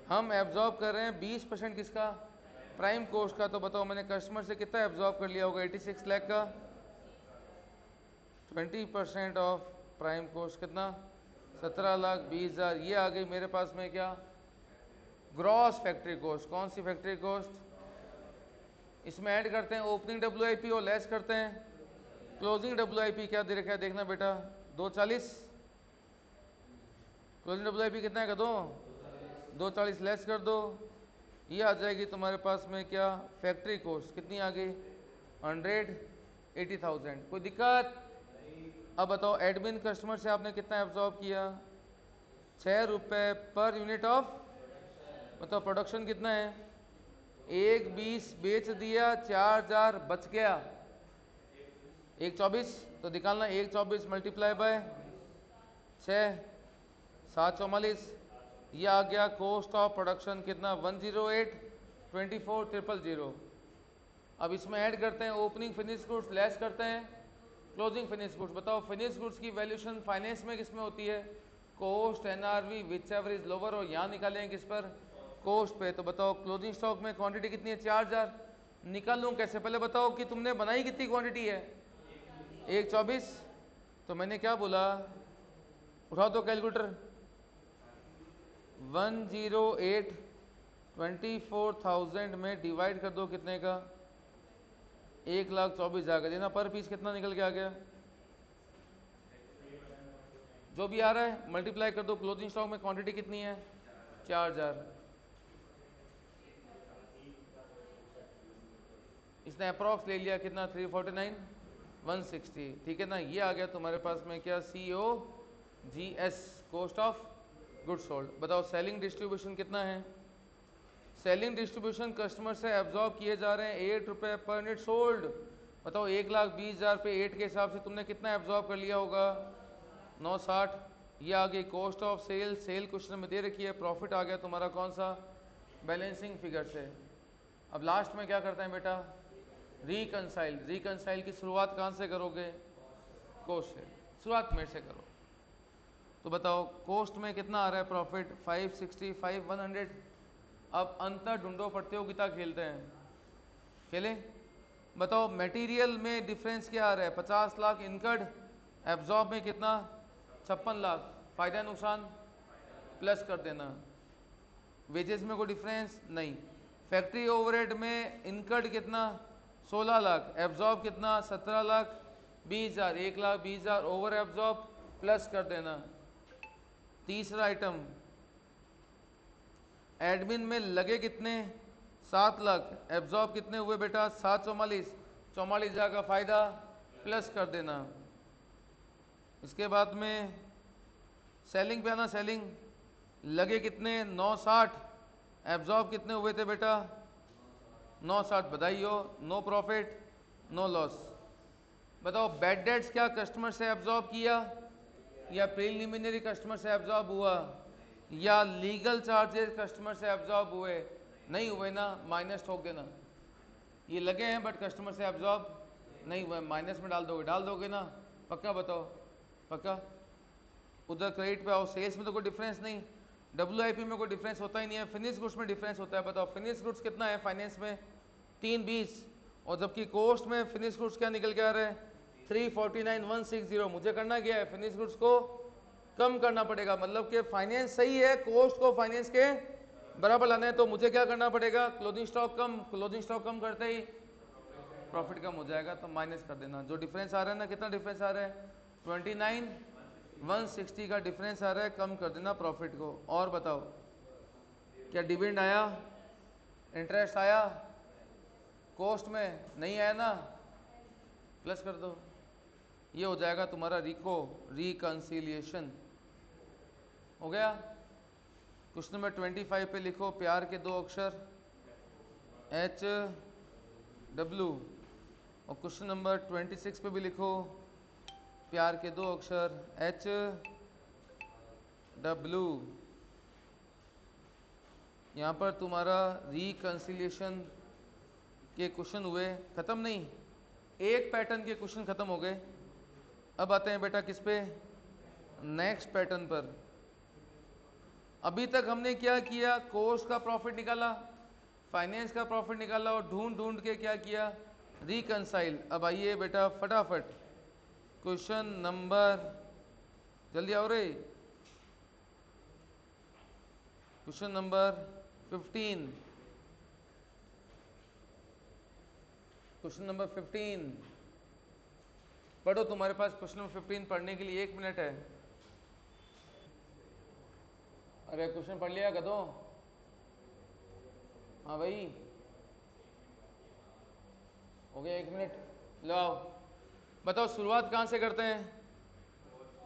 हम एब्जॉर्ब कर रहे हैं 20% किसका, प्राइम कॉस्ट का। तो बताओ मैंने कस्टमर से कितना एब्जॉर्ब कर लिया होगा, 86 लाख का 20% ऑफ प्राइम कॉस्ट कितना, 17,20,000। ये आ गई मेरे पास में क्या, ग्रॉस फैक्ट्री कॉस्ट। कौन सी फैक्ट्री कॉस्ट, इसमें ऐड करते हैं ओपनिंग WIP और लेस करते हैं क्लोजिंग WIP। क्या दे रखा है देखना बेटा, 240। क्लोजिंग WIP कितना है, 240 लेस कर दो, ये आ जाएगी तुम्हारे पास में क्या, फैक्ट्री कॉस्ट कितनी आ गई, 180,000। कोई दिक्कत? अब बताओ एडमिन कस्टमर से आपने कितना एब्जॉर्ब किया, 6 रुपए पर यूनिट ऑफ, बताओ प्रोडक्शन कितना है, 1,20 बेच दिया, 4,000 बच गया, 1,24। तो निकालना 1,24 मल्टीप्लाई बाय 6, 7,44। ये आ गया कॉस्ट ऑफ प्रोडक्शन कितना, 108, 24,000। अब इसमें ऐड करते हैं ओपनिंग फिनिश गुड्स, लेस करते हैं क्लोजिंग फिनिश गुड्स। बताओ फिनिश गुड्स की वैल्यूएशन फाइनेंस में किसमें होती है, cost NRV whichever is lower, और यहाँ निकालेंगे किस पर, कॉस्ट पे। तो बताओ क्लोजिंग स्टॉक में क्वांटिटी कितनी है, 4,000। निकाल लूँ कैसे, पहले बताओ कि तुमने बनाई कितनी क्वांटिटी है, 1,24। तो मैंने क्या बोला, उठाओ तो कैलकुलेटर, 108 24,000 में डिवाइड कर दो कितने का, 1,24,000 का। देना पर पीस कितना निकल के आ गया, जो भी आ रहा है मल्टीप्लाई कर दो। क्लोजिंग स्टॉक में क्वांटिटी कितनी है, 4,000। इसने अप्रॉक्स ले लिया कितना, 349, 160। ठीक है ना, ये आ गया तुम्हारे पास में क्या, COGS, cost of goods sold. बताओ सेलिंग डिस्ट्रीब्यूशन कितना है, सेलिंग डिस्ट्रीब्यूशन कस्टमर से एब्जॉर्ब किए जा रहे हैं 8 रुपए पर यूनिट सोल्ड। बताओ 1,20,000 पे 8 के हिसाब से तुमने कितना एब्जॉर्ब कर लिया होगा, 960। ये आ गई cost of sale, sale question में दे रखी है। प्रॉफिट आ गया तुम्हारा कौन सा, बैलेंसिंग फिगर से। अब लास्ट में क्या करते हैं बेटा, रिकनसाइल। रिकनसाइल की शुरुआत कहाँ से करोगे, कॉस्ट से, शुरुआत मेरे से करो। तो बताओ कॉस्ट में कितना आ रहा है प्रॉफिट, 565, 100। अब अंतर ढूंढो, प्रतियोगिता खेलते हैं, खेले। बताओ मटेरियल में डिफरेंस क्या आ रहा है, 50 लाख इनकर्ड, एब्जॉर्ब में कितना, 56 लाख। फायदा नुकसान प्लस कर देना। वेजेस में कोई डिफरेंस नहीं। फैक्ट्री ओवरहेड में इनकर्ड कितना, 16 लाख, एब्जॉर्ब कितना, 17,20,000, 1,20,000 ओवर एब्जॉर्ब प्लस कर देना। तीसरा आइटम, एडमिन में लगे कितने, 7 लाख, एब्जॉर्ब कितने हुए बेटा, 744, 44,000 का फायदा प्लस कर देना। इसके बाद में सेलिंग पे आना, सेलिंग लगे कितने, 960, एब्जॉर्ब कितने हुए थे बेटा, 960। बधाई हो, नो प्रॉफिट नो लॉस। बताओ बैड डेट्स क्या कस्टमर से एब्जॉर्ब किया, या प्रीलिमिनरी कस्टमर से एब्जॉर्ब हुआ, या लीगल चार्जेस कस्टमर से एब्जॉर्ब हुए, नहीं हुए ना, माइनस ठोक देना। ये लगे हैं बट कस्टमर से एब्जॉर्ब नहीं हुए, माइनस में डाल दोगे ना, पक्का बताओ, पक्का। उधर क्रेडिट पे आओ, सेल्स में तो कोई डिफरेंस नहीं, WIP में कोई डिफरेंस होता ही नहीं है, फिनिश गुड्स में डिफरेंस होता है। बताओ फिनिश गुड्स कितना है फाइनेंस में, 320, और जबकि कॉस्ट में फिनिश गुड्स क्या निकल के आ रहा है, 349,160। मुझे करना क्या है, फिनिश गुड्स को कम करना पड़ेगा, मतलब कि फाइनेंस सही है, कॉस्ट को फाइनेंस के बराबर लाना है, तो मुझे क्या करना पड़ेगा, क्लोजिंग स्टॉक कम, क्लोजिंग स्टॉक कम करते ही प्रॉफिट कम हो जाएगा, तो माइनस कर देना। जो डिफरेंस आ रहा है ना, कितना डिफरेंस आ रहा है, 29,160 का डिफरेंस आ रहा है, कम कर देना प्रॉफिट को। और बताओ क्या डिविडेंड आया, इंटरेस्ट आया, कॉस्ट में नहीं आया ना, प्लस कर दो। ये हो जाएगा तुम्हारा रिकंसिलिएशन। हो गया। क्वेश्चन नंबर 25 पे लिखो प्यार के दो अक्षर HW, और क्वेश्चन नंबर 26 पे भी लिखो प्यार के दो अक्षर HW। यहाँ पर तुम्हारा रिकंसिलिएशन के क्वेश्चन हुए, खत्म नहीं, एक पैटर्न के क्वेश्चन खत्म हो गए। अब आते हैं बेटा किस पे, नेक्स्ट पैटर्न पर। अभी तक हमने क्या किया, कोर्स का प्रॉफिट निकाला, फाइनेंस का प्रॉफिट निकाला, और ढूंढ ढूंढ के क्या किया, रिकंसाइल। अब आइए बेटा फटाफट क्वेश्चन नंबर, जल्दी आओ रे, क्वेश्चन नंबर 15, क्वेश्चन नंबर 15 पढ़ो। तुम्हारे पास क्वेश्चन नंबर 15 पढ़ने के लिए 1 मिनट है। अरे क्वेश्चन पढ़ लिया गधो, हाँ भाई, हो गया 1 मिनट, लो आओ। बताओ शुरुआत कहाँ से करते हैं,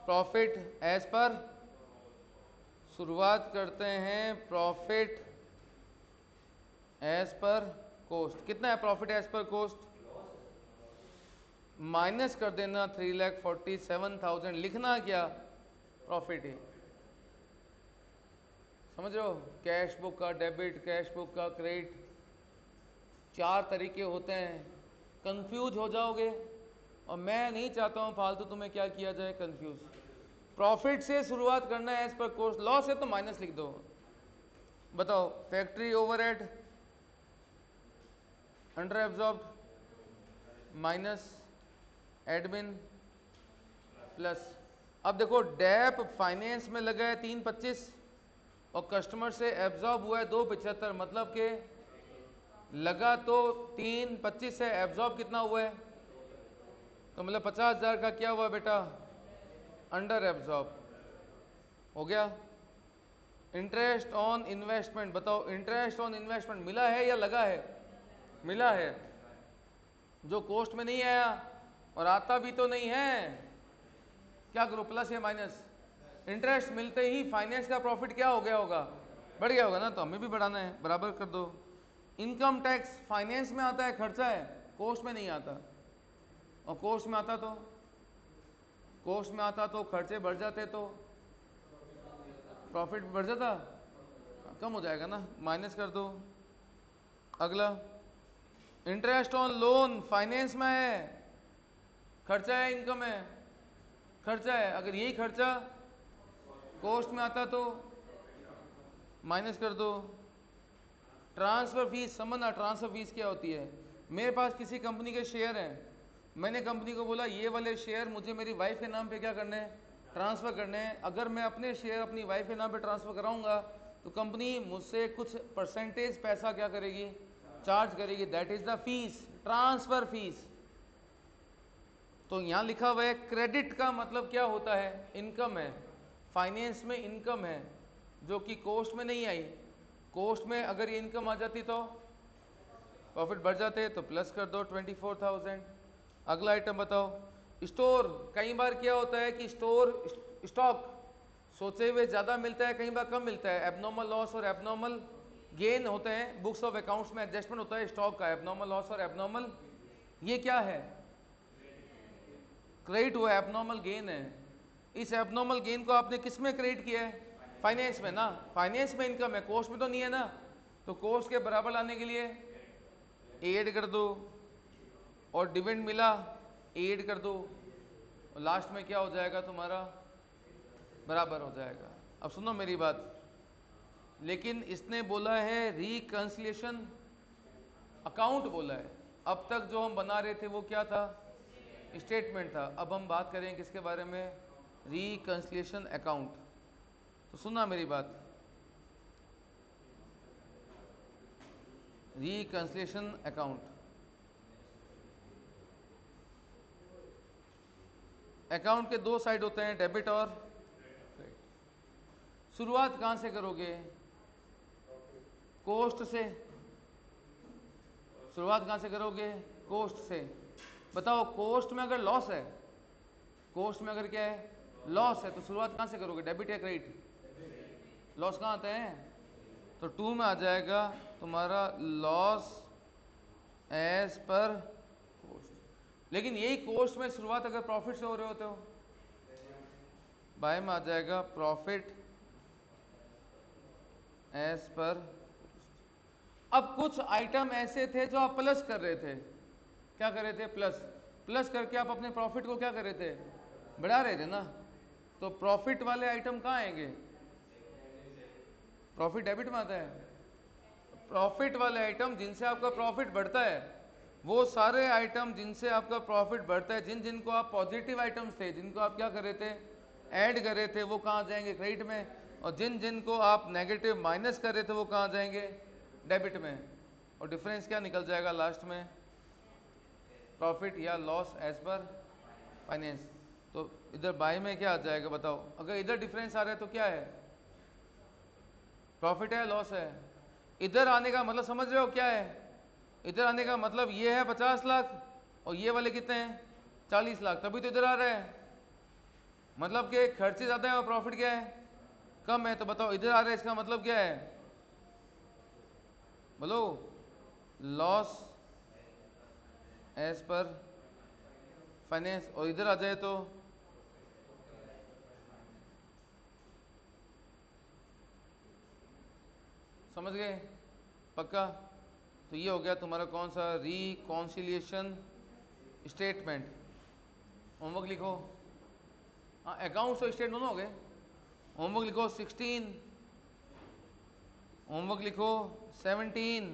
प्रॉफिट एज पर, शुरुआत करते हैं प्रॉफिट एज पर कोस्ट। कितना है profit as per cost, minus कर देना 3,47,000, लिखना क्या, प्रॉफिट है। समझ रहे हो, कैश बुक का डेबिट, कैश बुक का क्रेडिट, 4 तरीके होते हैं, कंफ्यूज हो जाओगे, और मैं नहीं चाहता हूं फालतू तुम्हें क्या किया जाए, कंफ्यूज। प्रॉफिट से शुरुआत करना है एज पर कोस्ट, लॉस है तो माइनस लिख दो। बताओ factory overhead under absorbed minus admin plus. अब देखो डेप फाइनेंस में लगा है 325 और कस्टमर से एब्जॉर्ब हुआ है 275, मतलब के लगा तो 325 है, एब्जॉर्ब कितना हुआ है, तो मतलब 50,000 का क्या हुआ बेटा, अंडर एब्जॉर्ब। हो गया। इंटरेस्ट ऑन इन्वेस्टमेंट, बताओ इंटरेस्ट ऑन इन्वेस्टमेंट मिला है या लगा है, मिला है, जो कोस्ट में नहीं आया और आता भी तो नहीं है, क्या करो, प्लस या माइनस। इंटरेस्ट मिलते ही फाइनेंस का प्रॉफिट क्या हो गया होगा, बढ़ गया होगा ना, तो हमें भी बढ़ाना है, बराबर कर दो। इनकम टैक्स फाइनेंस में आता है, खर्चा है, कोस्ट में नहीं आता, और कोस्ट में आता तो खर्चे बढ़ जाते तो प्रॉफिट बढ़ जाता, कम हो जाएगा ना, माइनस कर दो। अगला इंटरेस्ट ऑन लोन, फाइनेंस में है, खर्चा है, इनकम है, खर्चा है, अगर यही खर्चा कोस्ट में आता तो माइनस कर दो। ट्रांसफर फीस, समझना ट्रांसफर फीस क्या होती है। मेरे पास किसी कंपनी के शेयर हैं, मैंने कंपनी को बोला ये वाले शेयर मुझे मेरी वाइफ के नाम पे क्या करने हैं, ट्रांसफर करने हैं। अगर मैं अपने शेयर अपनी वाइफ के नाम पे ट्रांसफर कराऊंगा तो कंपनी मुझसे कुछ परसेंटेज पैसा क्या करेगी, चार्ज करेगी, that is the fees, transfer fees. तो यहां लिखा हुआ है क्रेडिट का मतलब क्या होता है, इनकम है, फाइनेंस में इनकम है जो कि कोस्ट में नहीं आई। कोस्ट में अगर ये इनकम आ जाती तो प्रॉफिट बढ़ जाते, तो प्लस कर दो 24,000। अगला आइटम बताओ, स्टोर। कई बार क्या होता है कि स्टॉक सोचे हुए ज्यादा मिलता है, कई बार कम मिलता है, एबनॉर्मल लॉस और एबनॉर्मल गेन होते हैं, बुक्स ऑफ अकाउंट्स में एडजस्टमेंट होता है स्टॉक का, एबनॉर्मल लॉस और एबनॉर्मल, ये क्या है, क्रेडिट हुआ, एबनॉर्मल गेन है। इस एबनॉर्मल गेन को आपने किस में क्रेडिट किया है, फाइनेंस में ना, फाइनेंस में इनकम है, कोस्ट में तो नहीं है ना, तो कोस्ट के बराबर लाने के लिए ऐड कर दो, और डिविडेंड मिला ऐड कर दो, और लास्ट में क्या हो जाएगा तुम्हारा, बराबर हो जाएगा। अब सुनो मेरी बात, लेकिन इसने बोला है रिकंसिलिएशन अकाउंट बोला है, अब तक जो हम बना रहे थे वो क्या था, स्टेटमेंट था। अब हम बात करें किसके बारे में, रिकंसिलिएशन अकाउंट। तो सुनना मेरी बात, रिकंसिलिएशन अकाउंट, अकाउंट के दो साइड होते हैं, डेबिट और क्रेडिट। शुरुआत कहां से करोगे? कोस्ट से। शुरुआत कहां से करोगे? कोस्ट से। बताओ, कोस्ट में अगर लॉस है, कोस्ट में अगर क्या है? लॉस है, तो शुरुआत कहां से करोगे? डेबिट या क्रेडिट? लॉस कहां आता है? तो 2 में आ जाएगा तुम्हारा लॉस एज पर कोस्ट। लेकिन यही कोस्ट में शुरुआत अगर प्रॉफिट से हो रहे होते हो, बाय में आ जाएगा प्रॉफिट एज पर। अब कुछ आइटम ऐसे थे जो आप प्लस कर रहे थे। क्या कर रहे थे? प्लस। प्लस करके आप अपने प्रॉफिट को क्या कर रहे थे? बढ़ा रहे थे ना। तो प्रॉफिट वाले आइटम कहाँ आएंगे? प्रॉफिट डेबिट में आता है। प्रॉफिट वाले आइटम जिनसे आपका प्रॉफिट बढ़ता है, वो सारे आइटम जिनसे आपका प्रॉफिट बढ़ता है, जिन जिनको आप पॉजिटिव आइटम्स थे, जिनको आप क्या कर रहे थे? ऐड कर रहे थे, वो कहाँ जाएंगे? क्रेडिट में। और जिन जिनको आप नेगेटिव माइनस कर रहे थे, वो कहाँ जाएंगे? डेबिट में। और डिफरेंस क्या निकल जाएगा लास्ट में? प्रॉफिट या लॉस एज पर फाइनेंस। तो इधर बाय में क्या आ जाएगा बताओ? अगर इधर डिफरेंस आ रहा है तो क्या है? प्रॉफिट है, लॉस है। इधर आने का मतलब समझ रहे हो क्या है? इधर आने का मतलब ये है 50 लाख और ये वाले कितने हैं? 40 लाख। तभी तो इधर आ रहे हैं। मतलब कि खर्चे ज्यादा है और प्रॉफिट क्या है? कम है। तो बताओ, इधर आ रहा है, इसका मतलब क्या है? बोलो। Loss as per finance. और इधर आ जाए तो समझ गए? पक्का? तो ये हो गया तुम्हारा कौन सा? Reconciliation statement. होमवर्क लिखो। हाँ, अकाउंट्स और स्टेट दोनों हो गए। होमवर्क लिखो 16, होमवर्क लिखो 17,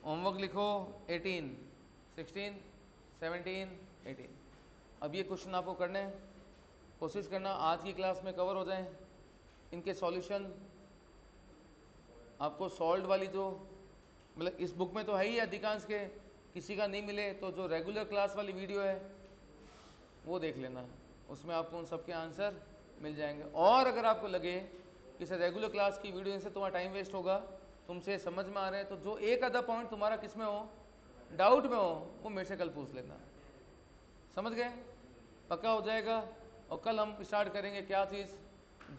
होमवर्क लिखो 18। 16, 17, 18। अब ये क्वेश्चन आपको करने हैं, कोशिश करना आज की क्लास में कवर हो जाएं। इनके सॉल्यूशन आपको सॉल्व वाली जो मतलब इस बुक में तो है ही अधिकांश के, किसी का नहीं मिले तो जो रेगुलर क्लास वाली वीडियो है वो देख लेना, उसमें आपको उन सबके आंसर मिल जाएंगे। और अगर आपको लगे कि सर रेगुलर क्लास की वीडियो से तुम्हारा टाइम वेस्ट होगा, तुमसे समझ में आ रहे हैं, तो जो एक आधा पॉइंट तुम्हारा किस में हो, डाउट में हो, वो मेरे से कल पूछ लेना। समझ गए? पक्का हो जाएगा। और कल हम स्टार्ट करेंगे क्या चीज़?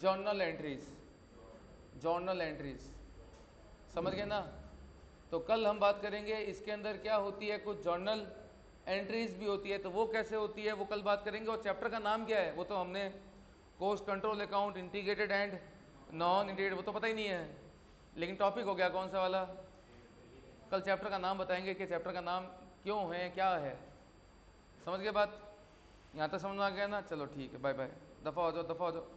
Journal entries. जर्नल एंट्रीज समझ गए ना? तो कल हम बात करेंगे इसके अंदर क्या होती है, कुछ जर्नल एंट्रीज भी होती है, तो वो कैसे होती है वो कल बात करेंगे। और चैप्टर का नाम क्या है वो तो हमने cost control account integrated and non integrated, वो तो पता ही नहीं है। लेकिन टॉपिक हो गया कौन सा वाला? कल चैप्टर का नाम बताएंगे कि चैप्टर का नाम क्यों है, क्या है। समझ गए बात? यहाँ तक समझ में आ गया ना? चलो ठीक है, बाय बाय। दफ़ा हो जाओ, दफ़ा हो जाओ।